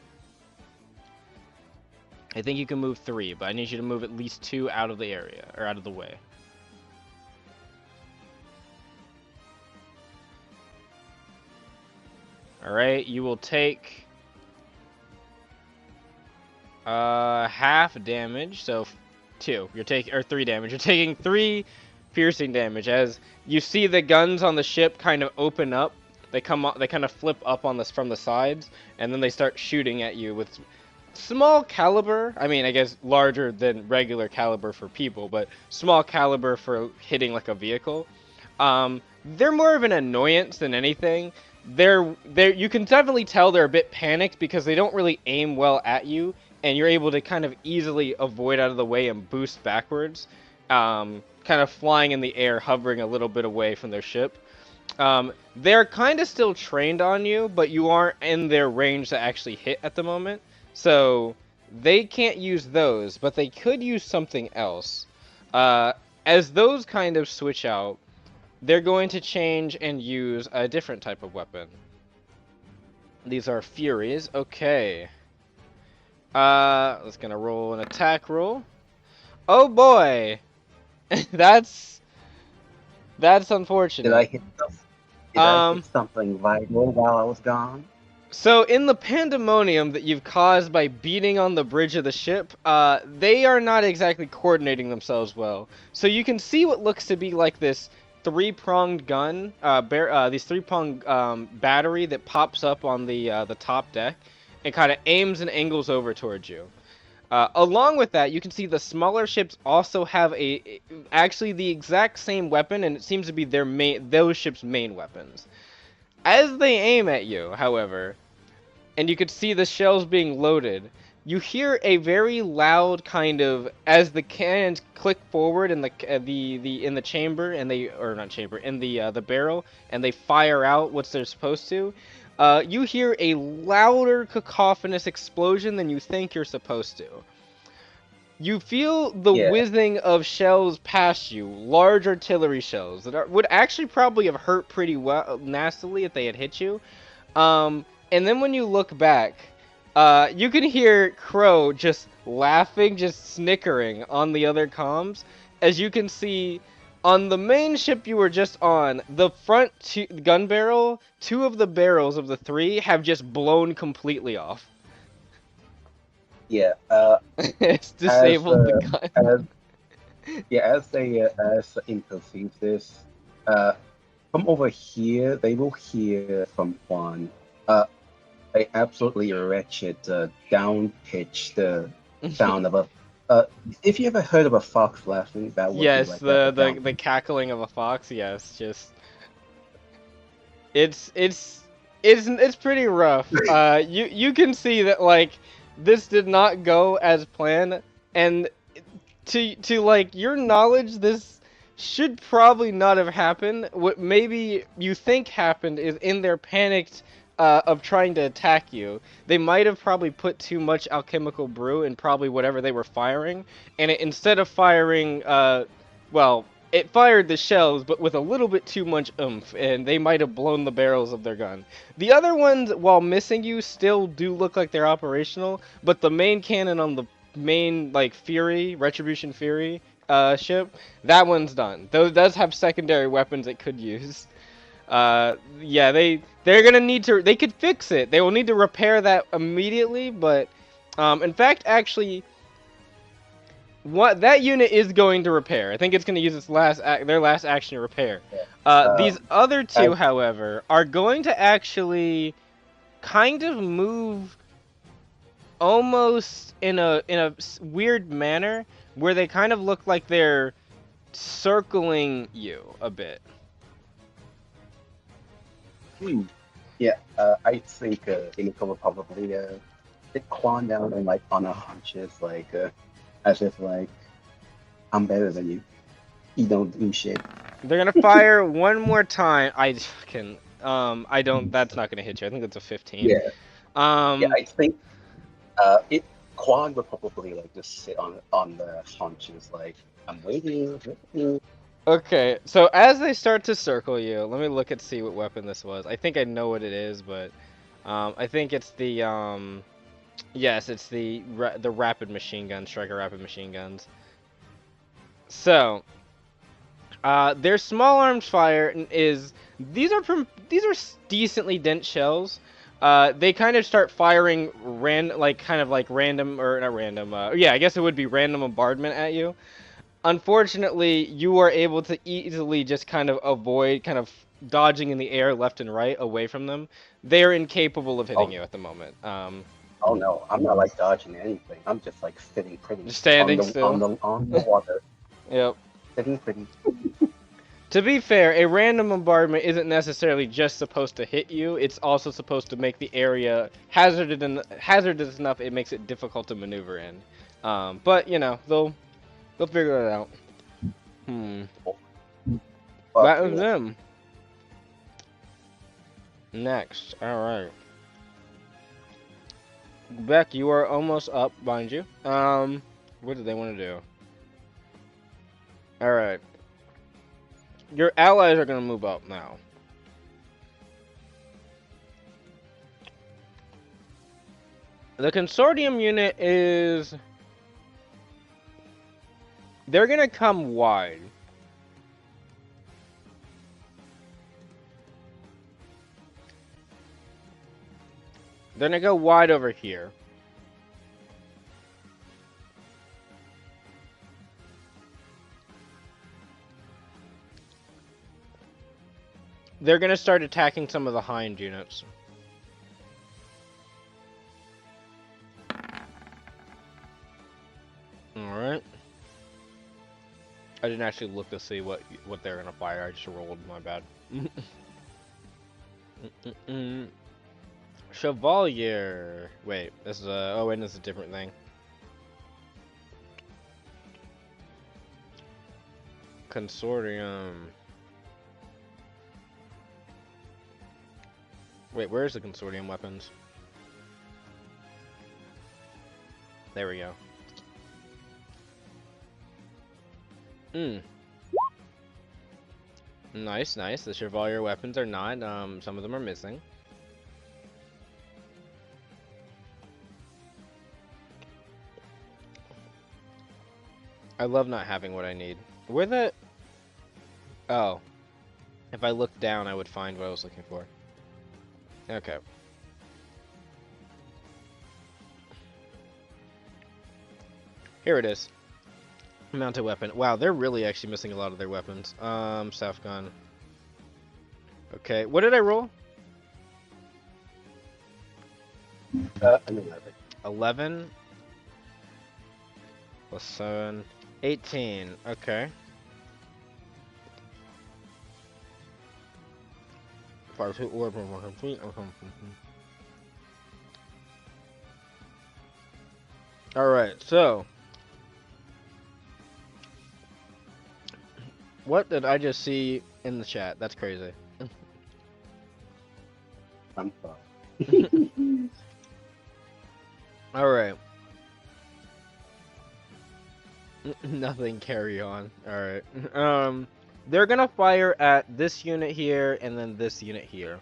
I think you can move 3, but I need you to move at least 2 out of the area, or out of the way. Alright, you will take... half damage, so 2. You're taking, or 3 damage. You're taking 3 piercing damage as you see the guns on the ship kind of open up. They come up, they kind of flip up on this from the sides, and then they start shooting at you with small caliber. I mean, I guess larger than regular caliber for people, but small caliber for hitting like a vehicle. They're more of an annoyance than anything. you can definitely tell they're a bit panicked because they don't really aim well at you, and you're able to kind of easily avoid out of the way and boost backwards, kind of flying in the air, hovering a little bit away from their ship. They're kind of still trained on you, but you aren't in their range to actually hit at the moment, so they can't use those, but they could use something else. As those kind of switch out, they're going to change and use a different type of weapon. These are Furies. Okay. Let's gonna roll an attack roll. Oh boy! that's Did I unfortunate. hit did I hit something vital while I was gone? So in the pandemonium that you've caused by beating on the bridge of the ship, they are not exactly coordinating themselves well. So you can see what looks to be like this three-pronged gun, these three-pronged battery that pops up on the top deck, and kind of aims and angles over towards you. Along with that, you can see the smaller ships also have actually the exact same weapon, and it seems to be those ships' main weapons. As they aim at you, however, and you could see the shells being loaded, you hear a very loud kind of as the cannons click forward in the in the chamber, and they or not chamber in the barrel, and they fire out what they're supposed to. You hear a louder cacophonous explosion than you think you're supposed to. You feel the Yeah, whizzing of shells past you, large artillery shells that would actually probably have hurt pretty well, nastily if they had hit you. And then when you look back, you can hear Crow just laughing, just snickering on the other comms. As you can see, on the main ship you were just on, the front gun barrel, two of the barrels of the three have just blown completely off. yeah. It's As disabled the gun. as as intercedes this, uh, from over here, they will hear from Juan, a absolutely wretched, down-pitched sound of a. If you ever heard of a fox laughing, that would be Yes, like that, but down. the cackling of a fox. Yes, just it's it's it's pretty rough. You can see that like this did not go as planned, and to like your knowledge, this should probably not have happened. What maybe you think happened is in their panicked of trying to attack you, they might have probably put too much alchemical brew in probably whatever they were firing, and instead of firing, well, it fired the shells, but with a little bit too much oomph, and they might have blown the barrels of their gun. The other ones, while missing you, still do look like they're operational, but the main cannon on the main like Retribution Fury ship, that one's done. Those does have secondary weapons it could use. Yeah, they're gonna need to. They could fix it. They will need to repair that immediately. But, in fact, actually, what that unit is going to repair. I think it's gonna use its their last action to repair. These Um, other two, as however, are going to actually kind of move almost in a weird manner where they kind of look like they're circling you a bit. hmm, yeah, I think Iniko will probably sit Quan down and like on a hunches, like as if like I'm better than you. You don't do shit. They're gonna fire one more time. I fucking I don't. That's not gonna hit you. I think that's a 15. Yeah, yeah. Um, I think it Quan would probably like just sit on the haunches, like I'm waiting. okay. So as they start to circle you, let me look and see what weapon this was. I think I know what it is, but I think it's the yes, it's the rapid machine gun, striker rapid machine guns. So their small arms fire is these are decently dense shells. They kind of start firing kind of like random or not random. Yeah, I guess it would be random bombardment at you. Unfortunately, you are able to easily just kind of avoid kind of dodging in the air left and right away from them. They are incapable of hitting Oh, you at the moment. oh no, I'm not like dodging anything. I'm just like sitting pretty Just standing on still. the water, Yep. sitting pretty. To be fair, a random bombardment isn't necessarily just supposed to hit you. It's also supposed to make the area hazardous enough it makes it difficult to maneuver in. But you know, they'll figure it out. That was Popular. them. Next, all right. Beck, you are almost up, mind you. What do they want to do? All right. Your allies are gonna move up now. The consortium unit is. They're gonna come wide. They're gonna go wide over here. They're gonna start attacking some of the hind units. Alright. I didn't actually look to see what they're gonna fire, I just rolled, my bad. Chevalier. Wait, this is a. Oh, wait, this is a different thing. Consortium. Wait, where's the consortium weapons? There we go. Nice, nice. The Chevalier weapons are not. Some of them are missing. I love not having what I need. Where the... Oh. If I looked down, I would find what I was looking for. Okay. Here it is. Mounted weapon. Wow, they're really actually missing a lot of their weapons. Staff gun. Okay, what did I roll? An 11. 11 plus 7. 18. Okay. Alright, so. What did I just see in the chat? That's crazy. I'm sorry. Alright. Nothing, carry on. Alright. They're gonna fire at this unit here and then this unit here.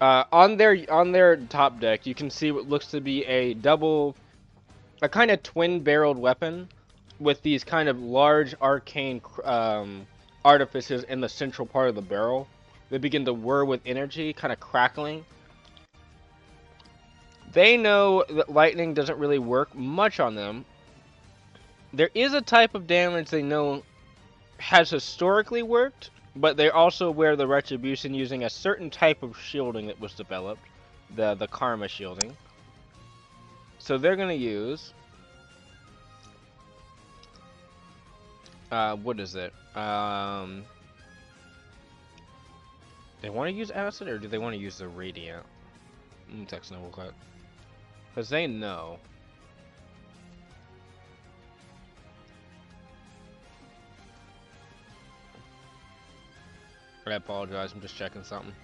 On their top deck, you can see what looks to be a kind of twin-barreled weapon with these kind of large arcane artifices in the central part of the barrel. They begin to whir with energy, kind of crackling. They know that lightning doesn't really work much on them. There is a type of damage they know has historically worked, but they're also aware of the retribution using a certain type of shielding that was developed, the karma shielding. So they're gonna use what is it? They want to use acid, or do they want to use the radiant? Text noble cut, because they know. I apologize, I'm just checking something.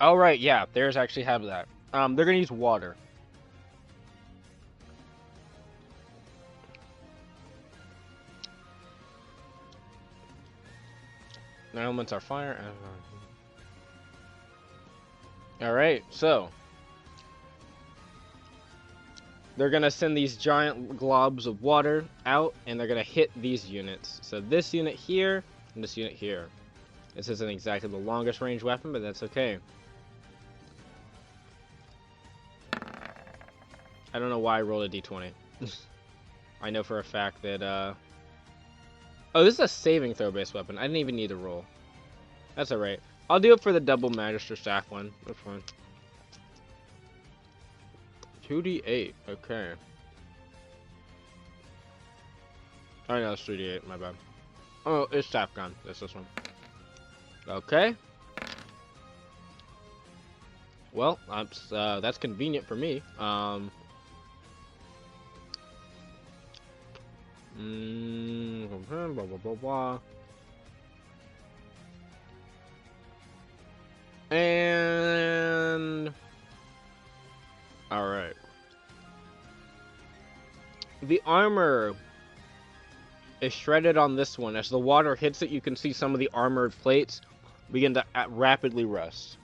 Oh right, yeah, theirs actually have that. They're gonna use water. Their elements are fire. Alright, so they're gonna send these giant globs of water out, and they're gonna hit these units. So this unit here, and this unit here. This isn't exactly the longest range weapon, but that's okay. I don't know why I rolled a d20. I know for a fact that, oh, this is a saving throw based weapon. I didn't even need to roll. That's alright. I'll do it for the double Magister staff one. That's fine. 2d8. Okay. Oh no, it's 3d8. My bad. Oh, it's staff gun. That's this one. Okay. Well, that's convenient for me. Blah, blah, blah, blah. And all right. The armor is shredded on this one. As the water hits it, you can see some of the armored plates begin to rapidly rust.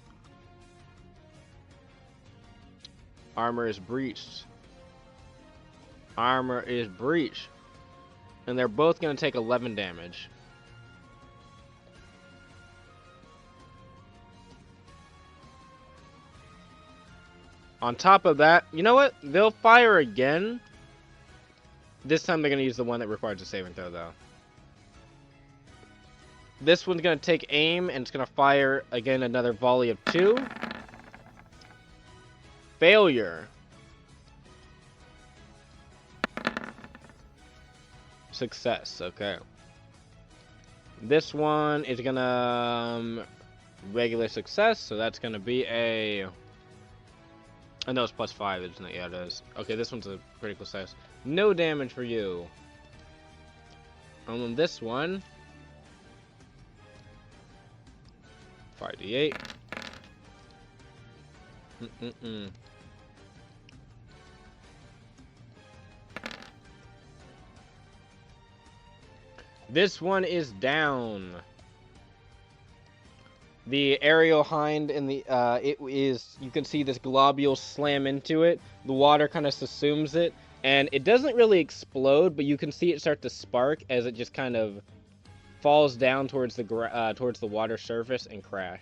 Armor is breached. Armor is breached. And they're both going to take 11 damage. On top of that, you know what? They'll fire again. This time they're going to use the one that requires a saving throw, though. This one's going to take aim, and it's going to fire, again, another volley of 2. Failure. Success, okay. This one is going to regular success, so that's going to be a... I know it's +5, isn't it? Yeah, it is. Okay, this one's a critical success. No damage for you. And then this one... 5d8. This one is down. The aerial hind in the you can see this globule slam into it. The water kind of subsumes it, and it doesn't really explode, but you can see it start to spark as it just kind of falls down towards the water surface and crash.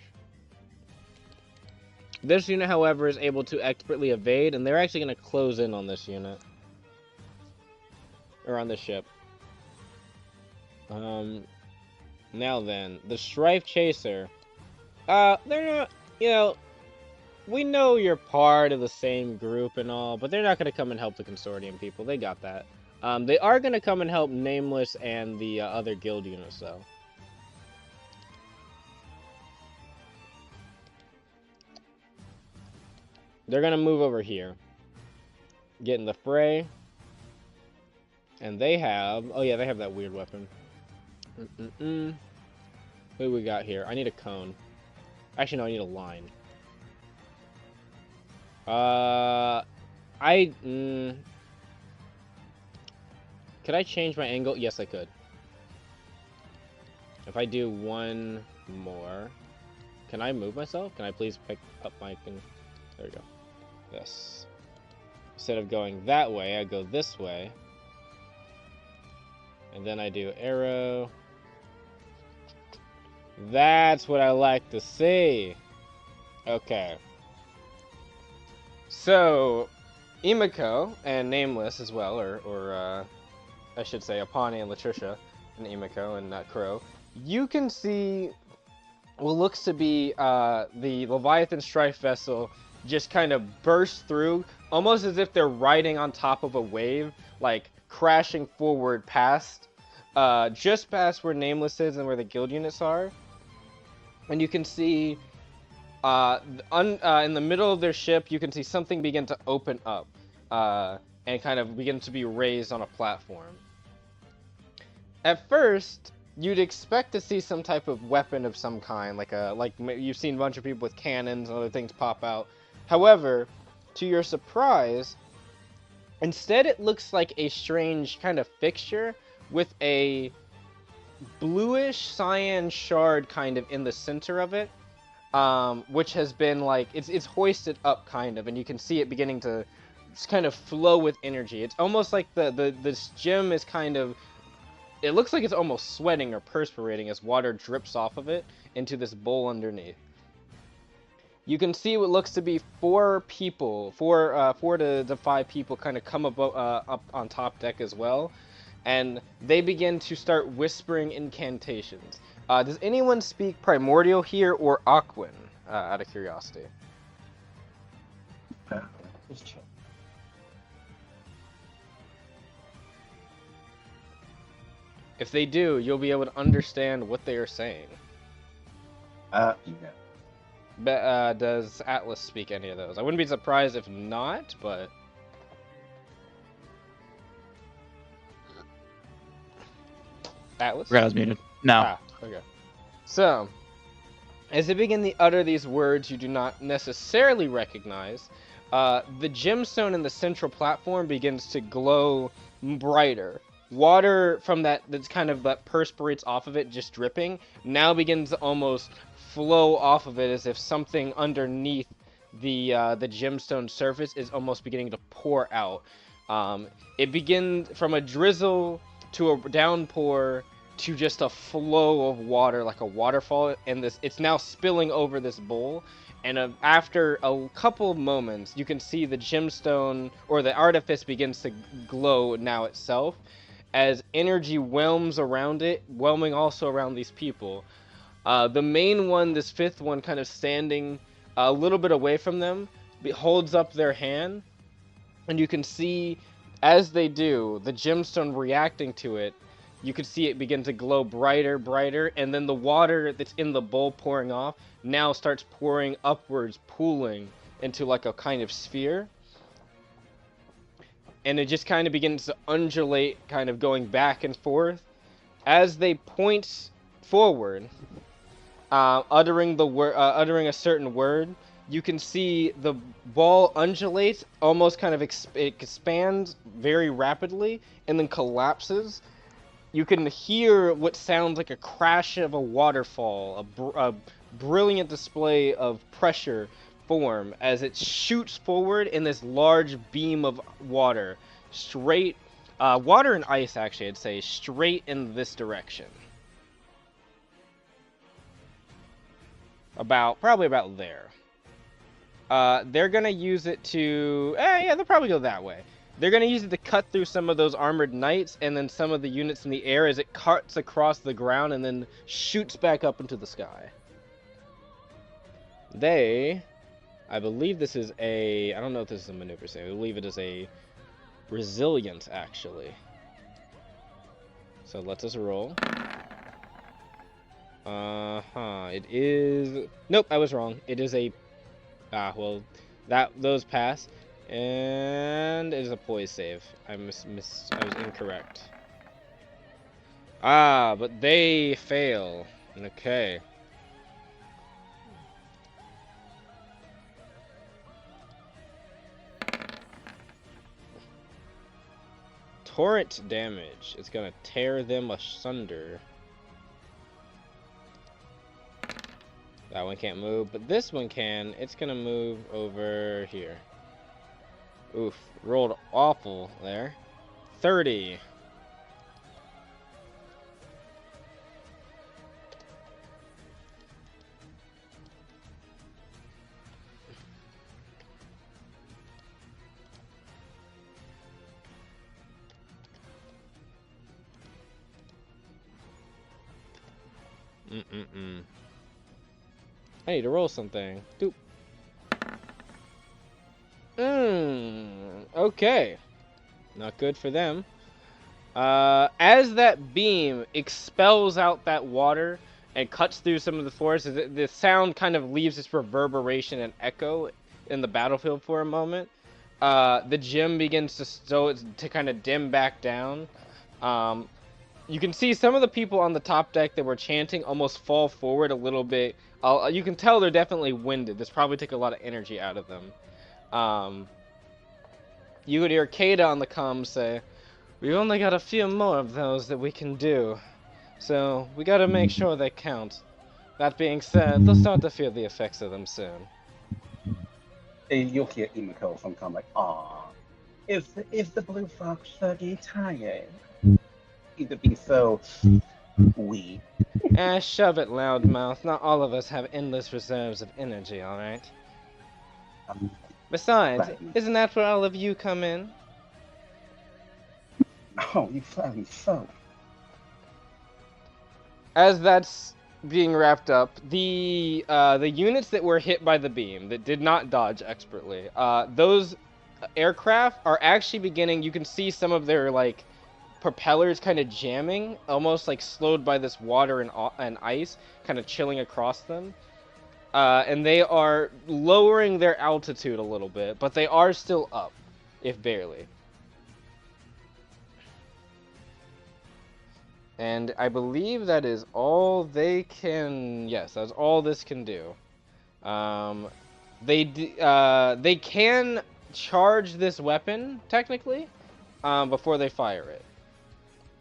This unit, however, is able to expertly evade, and they're actually going to close in on this unit. Or on this ship. Now then, the Strife Chaser. They're not, you know, we know you're part of the same group and all, but they're not going to come and help the Consortium people. They got that. They are going to come and help Nameless and the other guild units, though. They're going to move over here. Get in the fray. And they have... Oh, yeah, they have that weird weapon. Who do we got here? I need a cone. Actually, no, I need a line. Could I change my angle? Yes, I could. If I do one more... Can I move myself? Can I please pick up my... There we go. This. Instead of going that way, I go this way. And then I do arrow. That's what I like to see. Okay. So, Emiko and Nameless as well, or I should say Apani and Latricia and Emiko and Crow. You can see what looks to be the Leviathan Strife vessel just kind of burst through, almost as if they're riding on top of a wave, like crashing forward past, just past where Nameless is and where the guild units are. And you can see, in the middle of their ship, you can see something begin to open up, and kind of begin to be raised on a platform. At first, you'd expect to see some type of weapon of some kind, like you've seen a bunch of people with cannons and other things pop out. However, to your surprise, instead it looks like a strange kind of fixture with a bluish cyan shard kind of in the center of it, which has been like, it's hoisted up kind of, and you can see it beginning to kind of flow with energy. It's almost like this gem is kind of, it looks like it's almost sweating or perspirating as water drips off of it into this bowl underneath. You can see what looks to be 4 to 5 people kind of come up on top deck as well, and they begin to start whispering incantations. Does anyone speak Primordial here or Aquan, out of curiosity? Just check. If they do, you'll be able to understand what they are saying. No. Does Atlas speak any of those? I wouldn't be surprised if not, but... Atlas? Forgot I was muted. No. Ah, okay. So, as they begin to utter these words you do not necessarily recognize, the gemstone in the central platform begins to glow brighter. Water from that perspirates off of it, just dripping, now begins to almost flow off of it as if something underneath the gemstone surface is almost beginning to pour out. It begins from a drizzle to a downpour to just a flow of water, like a waterfall, and it's now spilling over this bowl. And after a couple of moments, you can see the gemstone or the artifice begins to glow now itself, as energy whelms around it, whelming also around these people. The main one, this fifth one, kind of standing a little bit away from them, holds up their hand, and you can see, as they do, the gemstone reacting to it. You can see it begin to glow brighter, and then the water that's in the bowl pouring off now starts pouring upwards, pooling into like a kind of sphere. And it just kind of begins to undulate, kind of going back and forth. As they point forward, uttering a certain word, you can see the ball undulates, almost kind of expands very rapidly, and then collapses. You can hear what sounds like a crash of a waterfall, a brilliant display of pressure form as it shoots forward in this large beam of water, straight, water and ice actually, I'd say, straight in this direction. Probably about there. They're gonna use it to, yeah, they'll probably go that way. They're going to use it to cut through some of those armored knights and then some of the units in the air as it cuts across the ground and then shoots back up into the sky. I believe this is I don't know if this is a maneuver save. I believe it is a resilience, actually. So let's us roll. It is... Nope, I was wrong. It is a... well, those pass. And it is a poise save. I was incorrect. But they fail. Okay. Torrent damage. It's gonna tear them asunder. That one can't move, but this one can. It's gonna move over here. Oof, rolled awful there. 30. I need to roll something. Doop. Okay. Not good for them. As that beam expels out that water and cuts through some of the forest, the sound kind of leaves this reverberation and echo in the battlefield for a moment. The gem begins to kind of dim back down. You can see some of the people on the top deck that were chanting almost fall forward a little bit. You can tell they're definitely winded. This probably took a lot of energy out of them. You could hear Kada on the comms say, "We've only got a few more of those that we can do, so we gotta make sure they count. That being said, they'll start to feel the effects of them soon." You'll hear Imiko from come like, "Aw, is the blue fox getting tired? Either be so weak." Shove it, loudmouth. Not all of us have endless reserves of energy, alright? Besides, isn't that where all of you come in? Oh, you flattering so. As that's being wrapped up, the units that were hit by the beam, that did not dodge expertly, those aircraft are actually beginning, you can see some of their, like, propellers kind of jamming, almost like slowed by this water and ice kind of chilling across them. And they are lowering their altitude a little bit, but they are still up, if barely. And I believe that is all they can. Yes, that's all this can do. They can charge this weapon technically, before they fire it,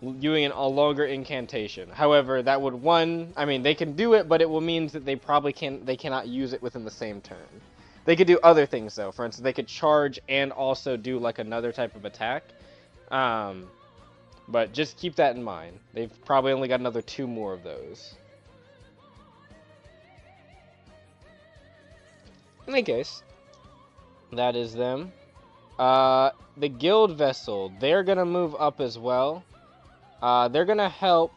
using a longer incantation. However, that would I mean, they can do it, but it will mean that they cannot use it within the same turn. They could do other things though. For instance, they could charge and also do like another type of attack. But just keep that in mind. They've probably only got another 2 more of those. In any case, that is them. The guild vessel, they're gonna move up as well. They're gonna help.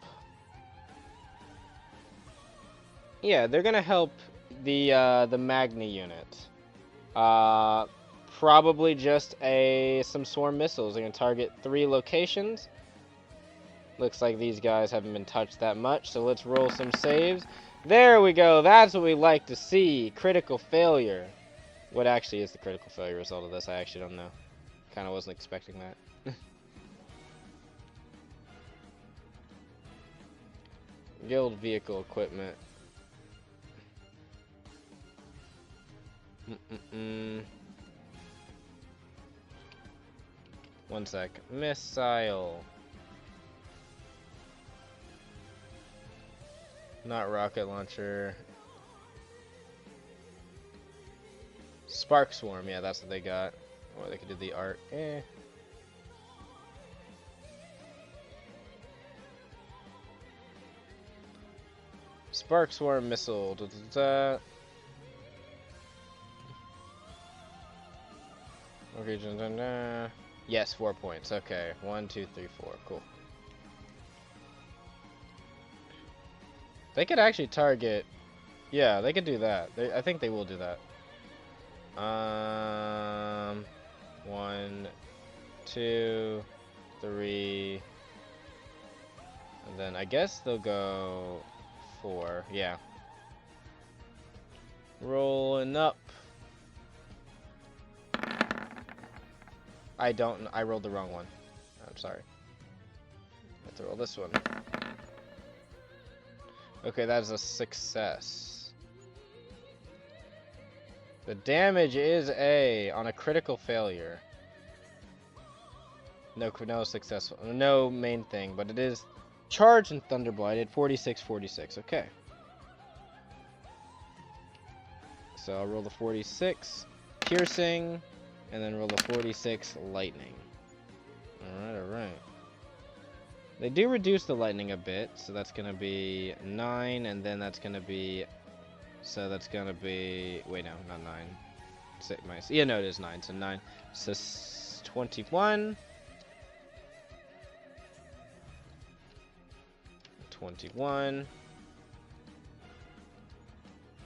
Yeah, they're gonna help the Magni unit. Probably just some swarm missiles. They're gonna target 3 locations. Looks like these guys haven't been touched that much, so let's roll some saves. There we go. That's what we like to see. Critical failure. What actually is the critical failure result of this? I actually don't know. Kind of wasn't expecting that. Guild vehicle equipment. One sec. Missile. Not rocket launcher. Spark swarm, yeah, that's what they got. Or they could do the art. Spark swarm missile. Okay, yes, 4 points. Okay, 1, 2, 3, 4. Cool. They could actually target. Yeah, they could do that. I think they will do that. 1, 2, 3, and then I guess they'll go 4. Yeah. Rolling up. I rolled the wrong one. I'm sorry. I have to roll this one. Okay, that is a success. The damage is A on a critical failure. No successful, no main thing, but it is charge and Thunderblight. I did 46, 46. Okay. So I'll roll the 46 piercing, and then roll the 46 lightning. All right. They do reduce the lightning a bit, so that's gonna be 9, and then that's gonna be. So that's gonna be. Wait, no, not 9. Yeah, no, it is 9. So 9. So 21. 21.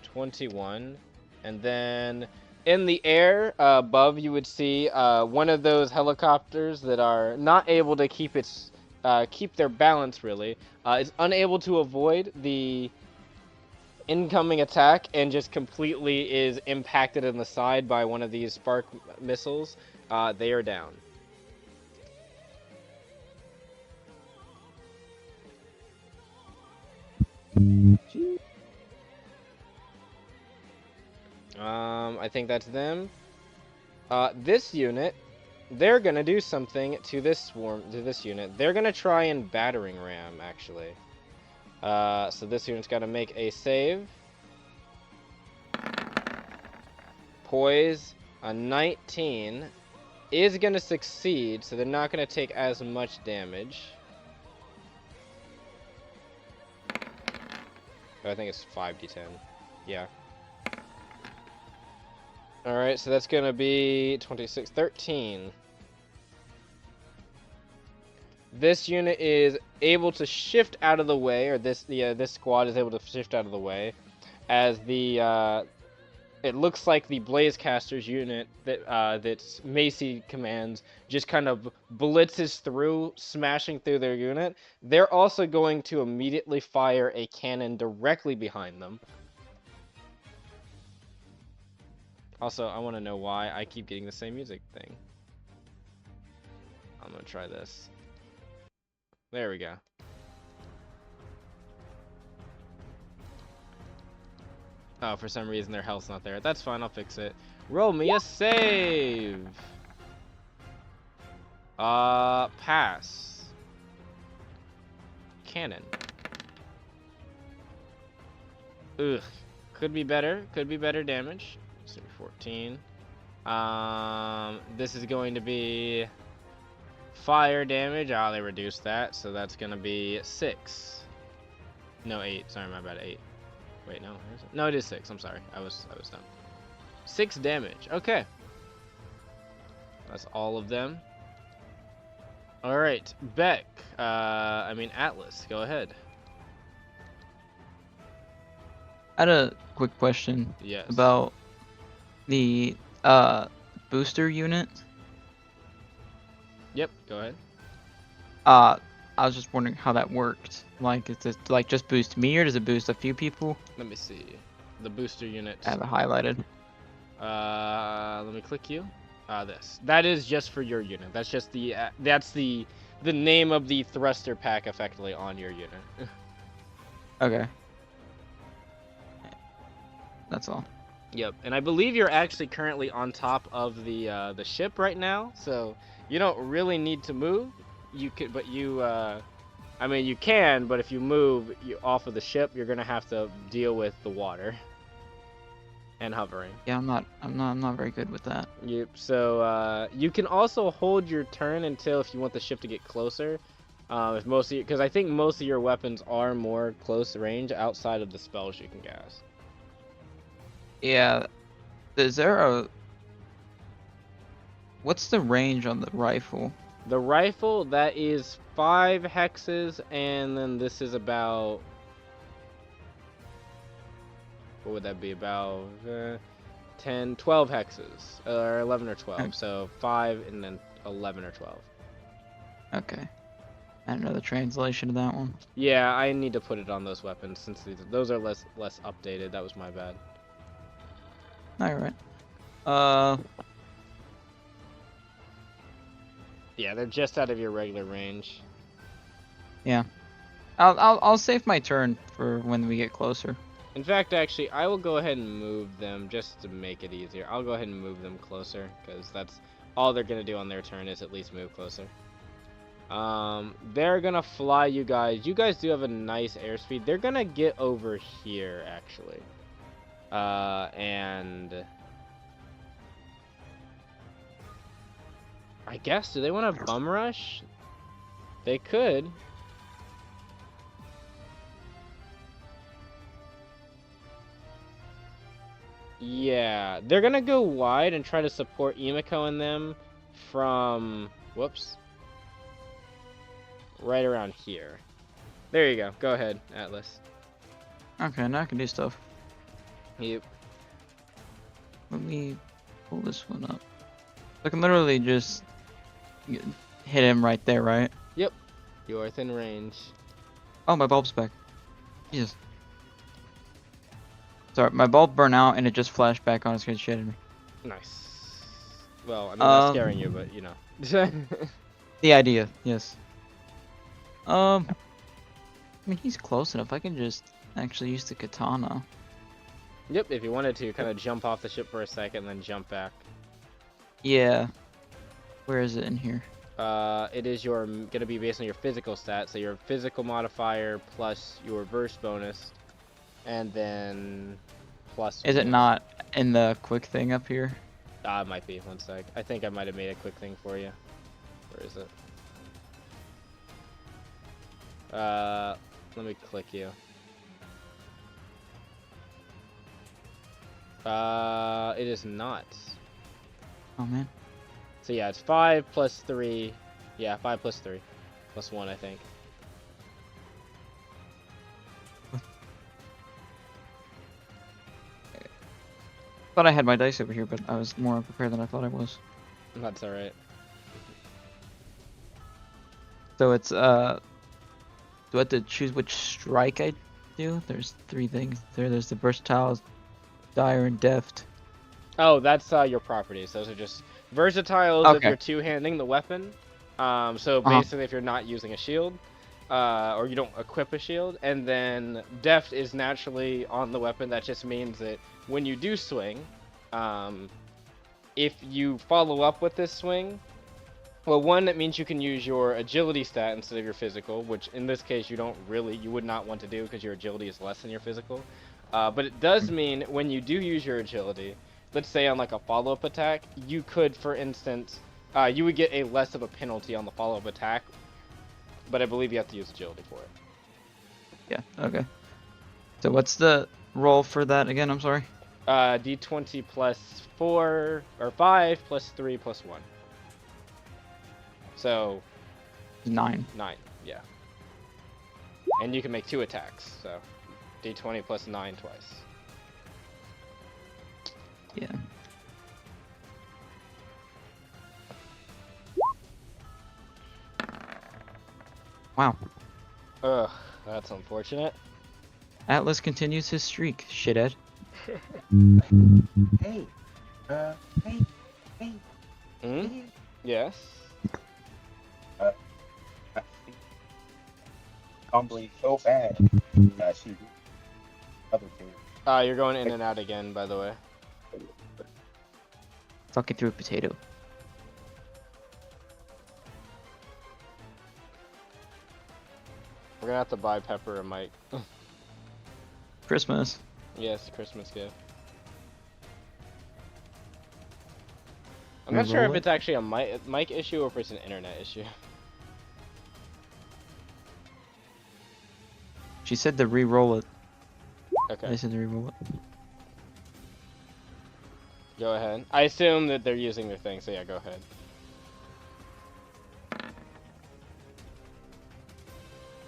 21. And then in the air above, you would see one of those helicopters that are not able to keep their balance, really. Is unable to avoid the incoming attack and just completely is impacted in the side by one of these spark missiles. They are down. I think that's them. This unit, they're gonna do something to this unit. They're gonna try and battering ram, actually. So this unit's got to make a save. Poise, a 19, is gonna succeed, so they're not gonna take as much damage. Oh, I think it's 5d10. Yeah. Alright, so that's gonna be 26, 13. This unit is able to shift out of the way, or this squad is able to shift out of the way, as the it looks like the Blazecaster's unit that's Macy commands just kind of blitzes through, smashing through their unit. They're also going to immediately fire a cannon directly behind them. Also, I want to know why I keep getting the same music thing. I'm going to try this. There we go. Oh, for some reason their health's not there. That's fine, I'll fix it. Roll me a save! Pass. Cannon. Ugh. Could be better damage. Let's see, 14. This is going to be fire damage. Ah, they reduced that, so that's gonna be 6. No, 8. Sorry, my bad, 8. Wait, no, where is it? No, it is 6. I'm sorry. I was dumb. 6 damage. Okay. That's all of them. All right, Beck. Atlas. Go ahead. I had a quick question. Yes. About the booster unit. Yep. Go ahead. I was just wondering how that worked. Like, is it like just boost me, or does it boost a few people? Let me see. The booster unit. I have it highlighted. Let me click you. This. That is just for your unit. That's just the name of the thruster pack effectively on your unit. Okay. That's all. Yep. And I believe you're actually currently on top of the ship right now, so you don't really need to move. You could, but you you can, but if you move off of the ship, you're gonna have to deal with the water and hovering. Yeah, I'm not very good with that. Yep. So you can also hold your turn until if you want the ship to get closer. If because I think most of your weapons are more close range outside of the spells you can cast. Yeah. What's the range on the rifle? The rifle, that is 5 hexes, and then this is about... What would that be? About 10, 12 hexes. Or 11 or 12. Okay. So 5 and then 11 or 12. Okay. I don't know the translation of that one. Yeah, I need to put it on those weapons since those are less updated. That was my bad. Alright. Yeah, they're just out of your regular range. Yeah. I'll save my turn for when we get closer. In fact, actually, I will go ahead and move them just to make it easier. I'll go ahead and move them closer, because that's all they're going to do on their turn is at least move closer. They're going to fly you guys. You guys do have a nice airspeed. They're going to get over here, actually. And... I guess, do they want to bum rush? They could. Yeah, they're gonna go wide and try to support Emiko and them from, whoops, right around here. There you go. Go ahead, Atlas. Okay, now I can do stuff. Yep. Let me pull this one up. I can literally just hit him right there, right? Yep. You are within range. Oh, my bulb's back. Jesus. Sorry, my bulb burned out and it just flashed back on. It's gonna shit at me. Nice. Well, I mean, not scaring you, but you know. The idea, yes. I mean, he's close enough. I can just actually use the katana. Yep, if you wanted to, kind of jump off the ship for a second and then jump back. Yeah. Where is it in here? It is gonna be based on your physical stats, so your physical modifier plus your burst bonus, and then plus. Is it not in the quick thing up here? It might be. One sec. I think I might have made a quick thing for you. Where is it? Let me click you. It is not. Oh man. So yeah, it's 5 plus 3. Yeah, 5 plus 3. Plus 1, I think. Thought I had my dice over here, but I was more unprepared than I thought I was. That's alright. So it's do I have to choose which strike I do? There's 3 things there. There's the versatile, dire, and deft. Oh, that's your properties. Those are just versatiles if Okay. you're two-handing the weapon. So Uh-huh. basically if you're not using a shield, or you don't equip a shield, and then deft is naturally on the weapon. That just means that when you do swing, if you follow up with this swing, well, one, that means you can use your agility stat instead of your physical, which in this case you would not want to do because your agility is less than your physical. But it does mean when you do use your agility, let's say on like a follow-up attack, you could, for instance, you would get a less of a penalty on the follow-up attack, but I believe you have to use agility for it. Yeah, okay. So what's the roll for that again? I'm sorry. D20 plus 4 or 5 plus 3 plus 1. So 9. 9, yeah. And you can make 2 attacks, so D20 plus 9 twice. Yeah. Wow. Ugh, that's unfortunate. Atlas continues his streak, shithead. Hey, hey. Hmm? Yes? I think tumbling so bad. She other thing. You're going in and out again, by the way. Talking through a potato. We're gonna have to buy Pepper a mic. Christmas. Yes, Christmas gift. I'm not sure if Reroll it's actually a mic issue or if it's an internet issue. She said to re-roll it. Okay, I said to re-roll it. go ahead. I assume that they're using their thing, so yeah, go ahead.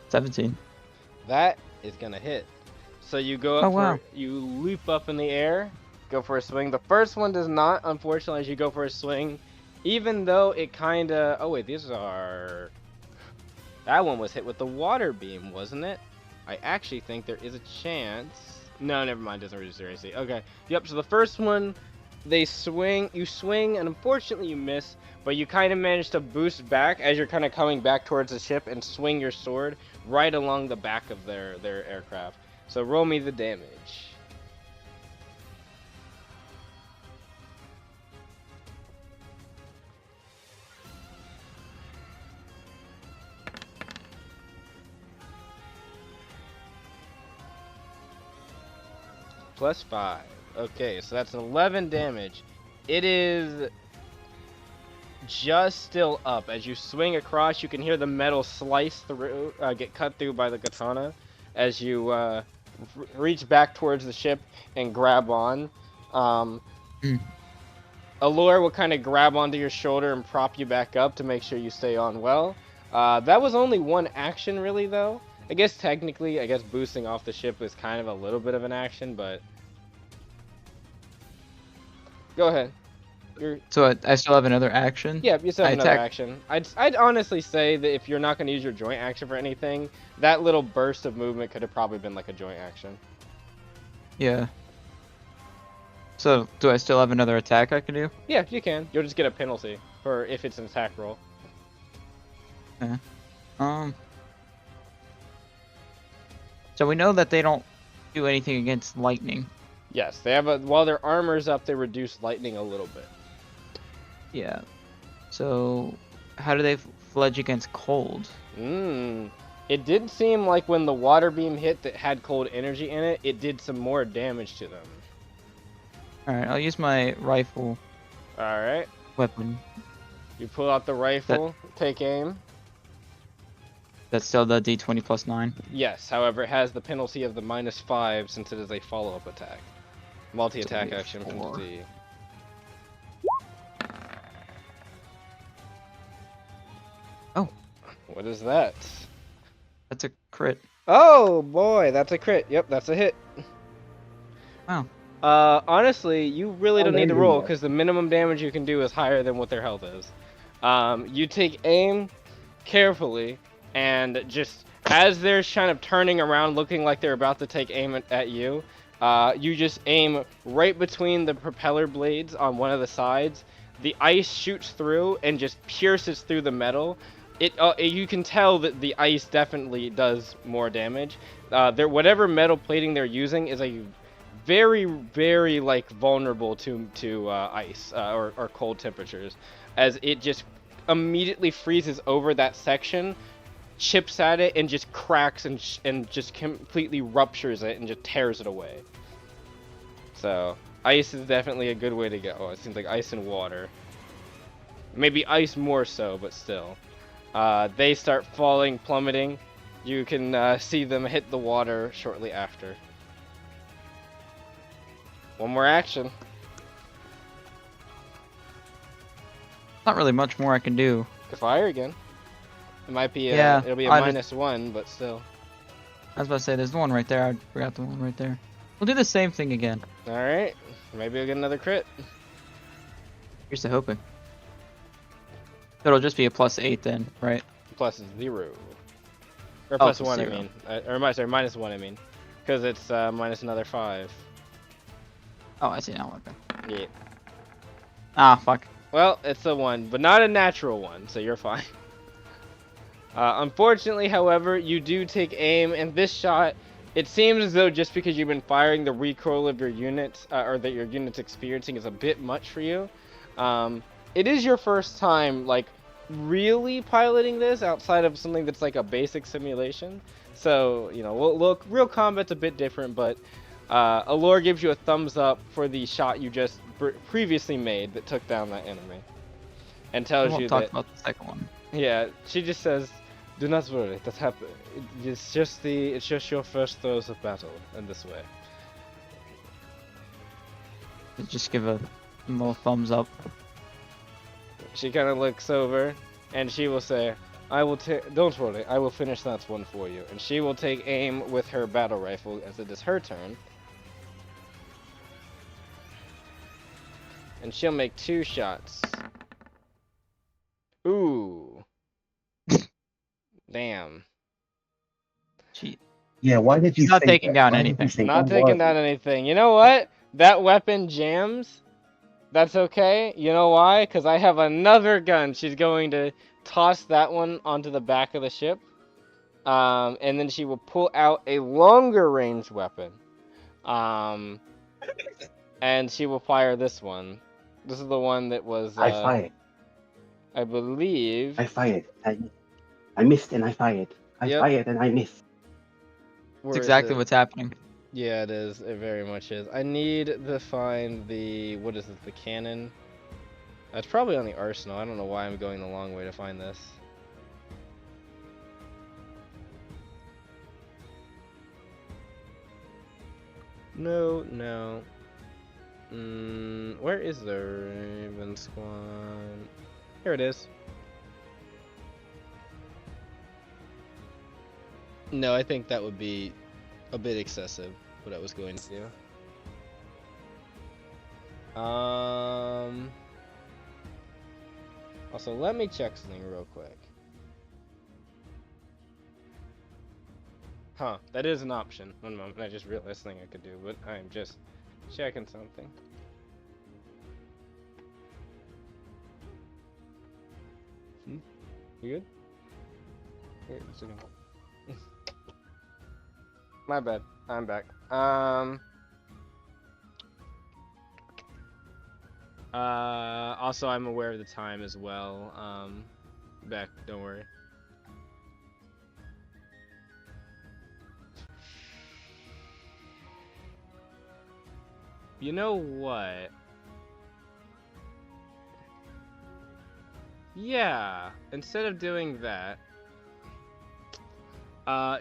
17. That is gonna hit. So you go up Oh, wow. you leap up in the air, go for a swing. The first one does not, unfortunately, as you go for a swing, even though it kinda, oh wait, these are, that one was hit with the water beam, wasn't it? I actually think there is a chance. No, never mind, doesn't reduce their AC. Okay, yep, so the first one, you swing, and unfortunately you miss, but you kind of manage to boost back as you're kind of coming back towards the ship and swing your sword right along the back of their aircraft. So roll me the damage. Plus 5. Okay, so that's 11 damage. It is just still up. As you swing across, you can hear the metal slice through, get cut through by the katana as you reach back towards the ship and grab on. Allure will kind of grab onto your shoulder and prop you back up to make sure you stay on well. That was only one action, really, though. I guess technically, boosting off the ship is kind of a little bit of an action, but go ahead. So I still have another action? Yeah, you still have I another attack- action. I'd honestly say that if you're not going to use your joint action for anything, that little burst of movement could have probably been like a joint action. Yeah. So, do I still have another attack I can do? Yeah, you can. You'll just get a penalty for if it's an attack roll. Okay. So we know that they don't do anything against lightning. Yes, they have while their armor's up, they reduce lightning a little bit. Yeah. So, how do they fledge against cold? It did seem like when the water beam hit that had cold energy in it, it did some more damage to them. Alright, I'll use my rifle Alright. weapon. You pull out the rifle, take aim. That's still the D20 plus 9. Yes, however, it has the penalty of the -5 since it is a follow-up attack. Multi-attack So action 4. penalty. Oh. What is that? That's a crit. Oh boy, that's a crit. Yep, that's a hit. Wow. Honestly, you really don't need to there roll you go. because the minimum damage you can do is higher than what their health is. You take aim carefully, and just as they're kind of turning around, looking like they're about to take aim at you, you just aim right between the propeller blades on one of the sides. The ice shoots through and just pierces through the metal. You can tell that the ice definitely does more damage. Whatever metal plating they're using is a very like vulnerable to ice or cold temperatures, as it just immediately freezes over that section, chips at it, and just cracks and just completely ruptures it and just tears it away. So ice is definitely a good way to go. It seems like ice and water. Maybe ice more so, but still. They start falling, plummeting. You can see them hit the water shortly after. One more action. Not really much more I can do. Could fire again. It might be Yeah, it'll be a I just- -1, but still. I was about to say, there's the one right there. I forgot the one right there. We'll do the same thing again. Alright. Maybe we'll get another crit. Here's to hoping. It'll just be a +8 then, right? +0. Or Oh, +1, I +0. mean. Sorry, -1, I mean. Because it's minus another 5. Oh, I see now. Okay. Yeah. Ah, fuck. Well, it's a 1, but not a natural one, so you're fine. Unfortunately, however, you do take aim, and this shot, it seems as though just because you've been firing, the recoil of your units, or that your unit's experiencing, is a bit much for you. It is your first time, like, really piloting this outside of something that's like a basic simulation. So, you know, look, real combat's a bit different, but Allure gives you a thumbs up for the shot you just previously made that took down that enemy, and tells We'll you talk that. about the second one. Yeah, she just says, "Do not worry, that happen. It's just your first throes of battle in this way." Just give a little thumbs up. She kind of looks over, and she will say, Don't worry, I will finish that one for you." And she will take aim with her battle rifle as it is her turn. And she'll make 2 shots. Ooh. Damn. Cheat. Yeah, why did you She's not say taking that? down Why did you anything. say Not that? taking down anything. You know what? That weapon jams. That's okay. You know why? Because I have another gun. She's going to toss that one onto the back of the ship. And then she will pull out a longer range weapon. And she will fire this one. This is the one that was, I fired. I believe. I fired. I missed and I fired. I Yep. fired and I missed. Where That's is exactly it? what's happening. Yeah, it is. It very much is. I need to find the, what is it, the cannon? It's probably on the arsenal. I don't know why I'm going the long way to find this. No. Where is the Raven Squad? Here it is. No, I think that would be a bit excessive, what I was going to do. Also, let me check something real quick. Huh, that is an option. One moment, I just realized something I could do, but I'm just checking something. You good? Here, just a second. My bad. I'm back. Also, I'm aware of the time as well. Back, don't worry. You know what? Yeah, instead of doing that,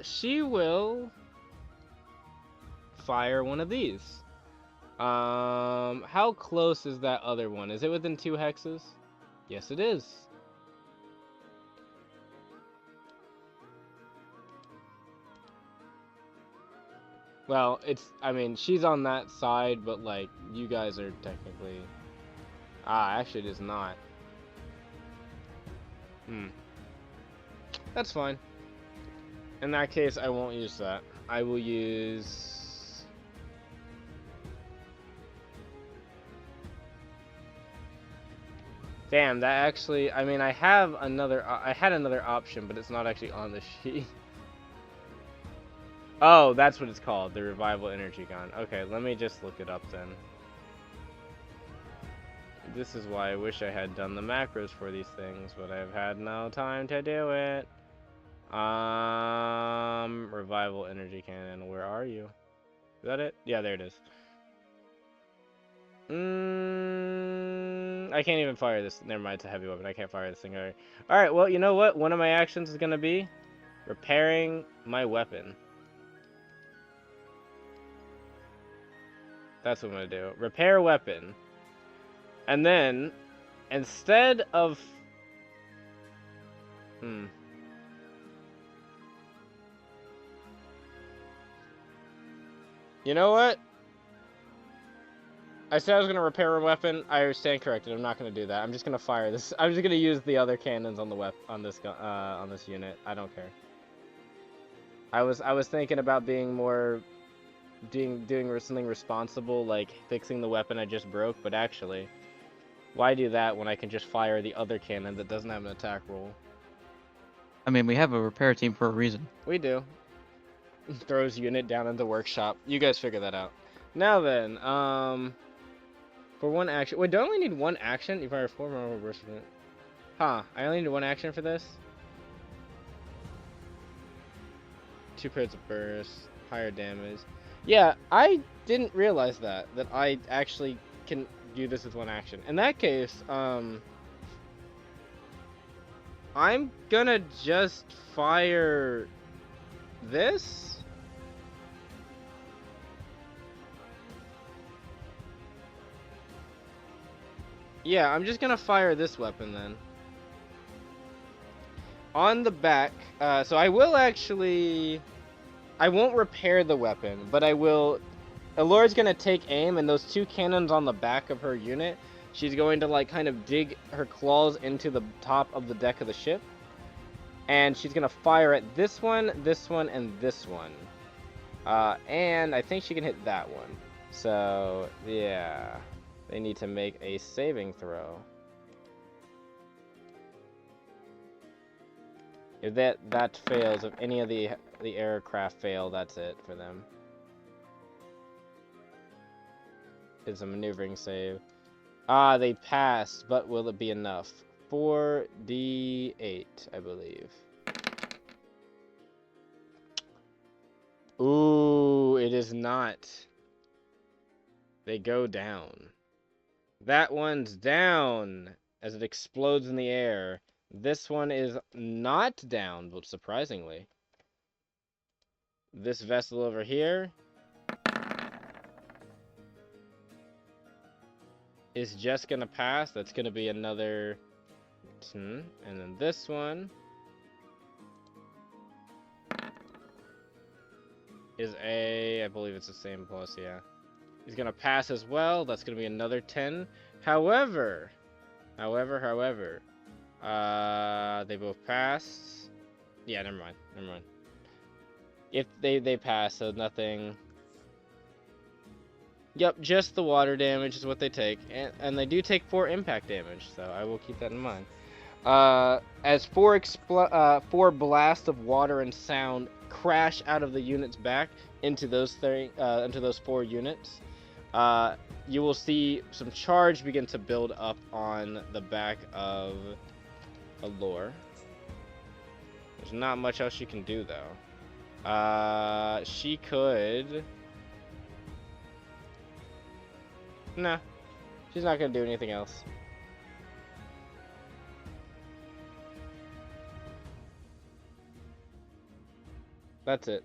she will fire one of these. How close is that other one? Is it within 2 hexes? Yes, it is. Well, I mean, she's on that side, but, like, you guys are technically... actually it is not. That's fine. In that case, I won't use that. I will use... Damn, that actually... I mean, I had another option, but it's not actually on the sheet. Oh, that's what it's called, the Revival Energy Gun. Okay, let me just look it up then. This is why I wish I had done the macros for these things, but I've had no time to do it. Revival Energy Cannon, where are you? Is that it? Yeah, there it is. I can't even fire this. Never mind, it's a heavy weapon. I can't fire this thing. Alright, well, you know what? One of my actions is gonna be repairing my weapon. That's what I'm gonna do. Repair weapon. And then, instead of... You know what? I said I was gonna repair a weapon. I stand corrected. I'm not gonna do that. I'm just gonna fire this. I'm just gonna use the other cannons on the on this unit. I don't care. I was thinking about being more doing something responsible, like fixing the weapon I just broke. But actually, why do that when I can just fire the other cannon that doesn't have an attack roll? I mean, we have a repair team for a reason. We do. Throws unit down in the workshop. You guys figure that out. Now then, for one action. Wait, do I only need one action? You fire 4 more burst. Huh, I only need one action for this? 2 periods of burst, higher damage. Yeah, I didn't realize that I actually can do this with one action. In that case, I'm gonna just fire this. Yeah, I'm just gonna fire this weapon then. On the back, so I will actually... I won't repair the weapon, but I will... Alora's gonna take aim, and those 2 cannons on the back of her unit, she's going to, like, kind of dig her claws into the top of the deck of the ship. And she's gonna fire at this one, and this one. And I think she can hit that one. So, yeah. They need to make a saving throw. If that fails, if any of the aircraft fail, that's it for them. It's a maneuvering save. They passed, but will it be enough? 4d8, I believe. Ooh, it is not. They go down. That one's down as it explodes in the air. This one is not down, but surprisingly. This vessel over here is just gonna pass. That's gonna be another 10. And then this one is I believe it's the same plus, yeah. He's gonna pass as well. That's gonna be another 10. However, they both passed. Yeah, never mind. If they pass, so nothing. Yep, just the water damage is what they take, and they do take 4 impact damage, so I will keep that in mind. As 4 blasts of water and sound crash out of the unit's back into those 4 units. You will see some charge begin to build up on the back of Allure. There's not much else she can do, though. She could... Nah, she's not gonna do anything else. That's it.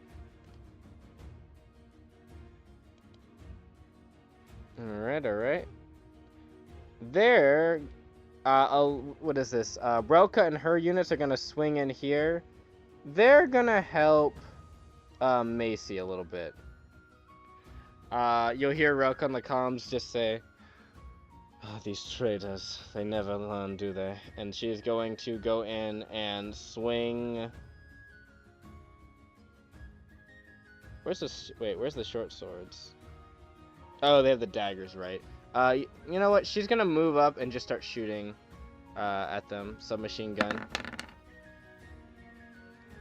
Alright. There, what is this? Relka and her units are gonna swing in here. They're gonna help Macy a little bit. You'll hear Rook on the comms just say, "Oh, these traitors, they never learn, do they?" And she's going to go in and swing. Where's the where's the short swords? Oh, they have the daggers, right? You know what? She's gonna move up and just start shooting at them. Submachine gun.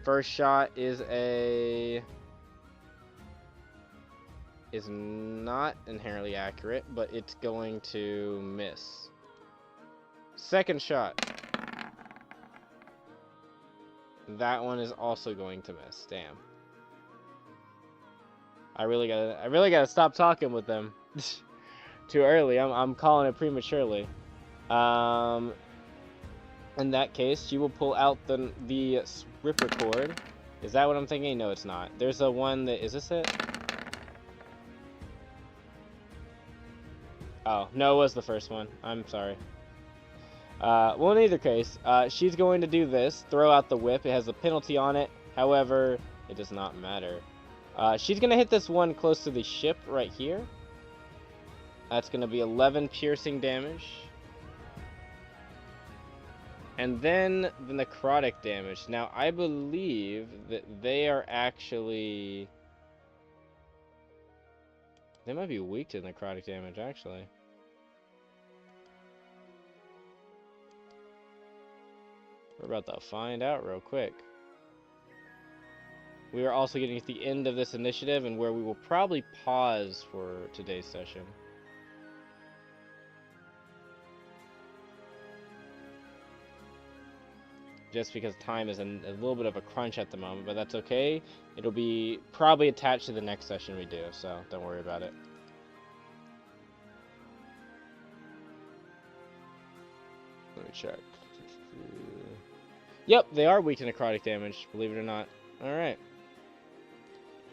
First shot is not inherently accurate, but it's going to miss. Second shot. That one is also going to miss. Damn. I really gotta stop talking with them. Too early. I'm calling it prematurely. In that case, she will pull out the ripcord. Is that what I'm thinking? No, it's not. There's a one that is this it? Oh, no, it was the first one. I'm sorry. Well, in either case, she's going to do this. Throw out the whip. It has a penalty on it. However, it does not matter. She's going to hit this one close to the ship right here. That's going to be 11 piercing damage. And then the necrotic damage. Now, I believe that they are actually... They might be weak to necrotic damage, actually. We're about to find out real quick. We are also getting to the end of this initiative and where we will probably pause for today's session. Just because time is a little bit of a crunch at the moment, but that's okay. It'll be probably attached to the next session we do, so don't worry about it. Let me check. Yep, they are weak to necrotic damage, believe it or not. Alright.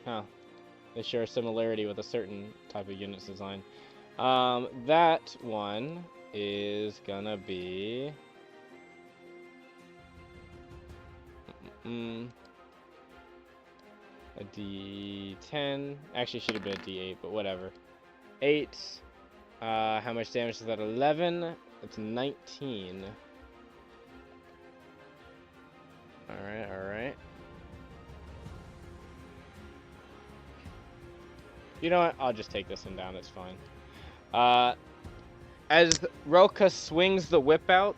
Huh. They share a similarity with a certain type of unit's design. That one is gonna be... a D10. Actually, should have been a D8, but whatever. 8. How much damage is that? 11. It's 19. Alright, alright. You know what? I'll just take this one down. It's fine. As Roka swings the whip out,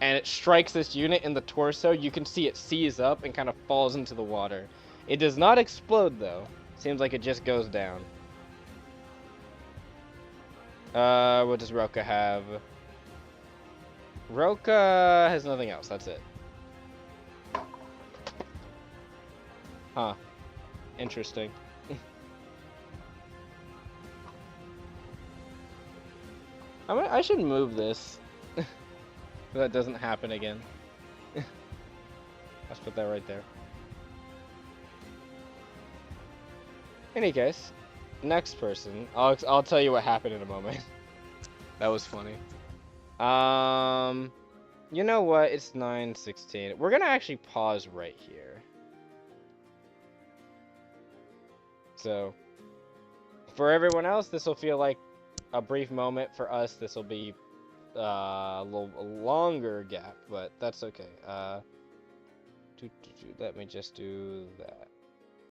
and it strikes this unit in the torso, you can see it seize up and kind of falls into the water. It does not explode, though. Seems like it just goes down. What does Roka have? Roka has nothing else. That's it. Huh. Interesting. I should move this. So that doesn't happen again. Let's put that right there. Any case, next person. I'll tell you what happened in a moment. That was funny. You know what? It's 9:16. We're gonna actually pause right here. So, for everyone else, this will feel like a brief moment. For us, this will be a little longer gap, but that's okay. Let me just do that.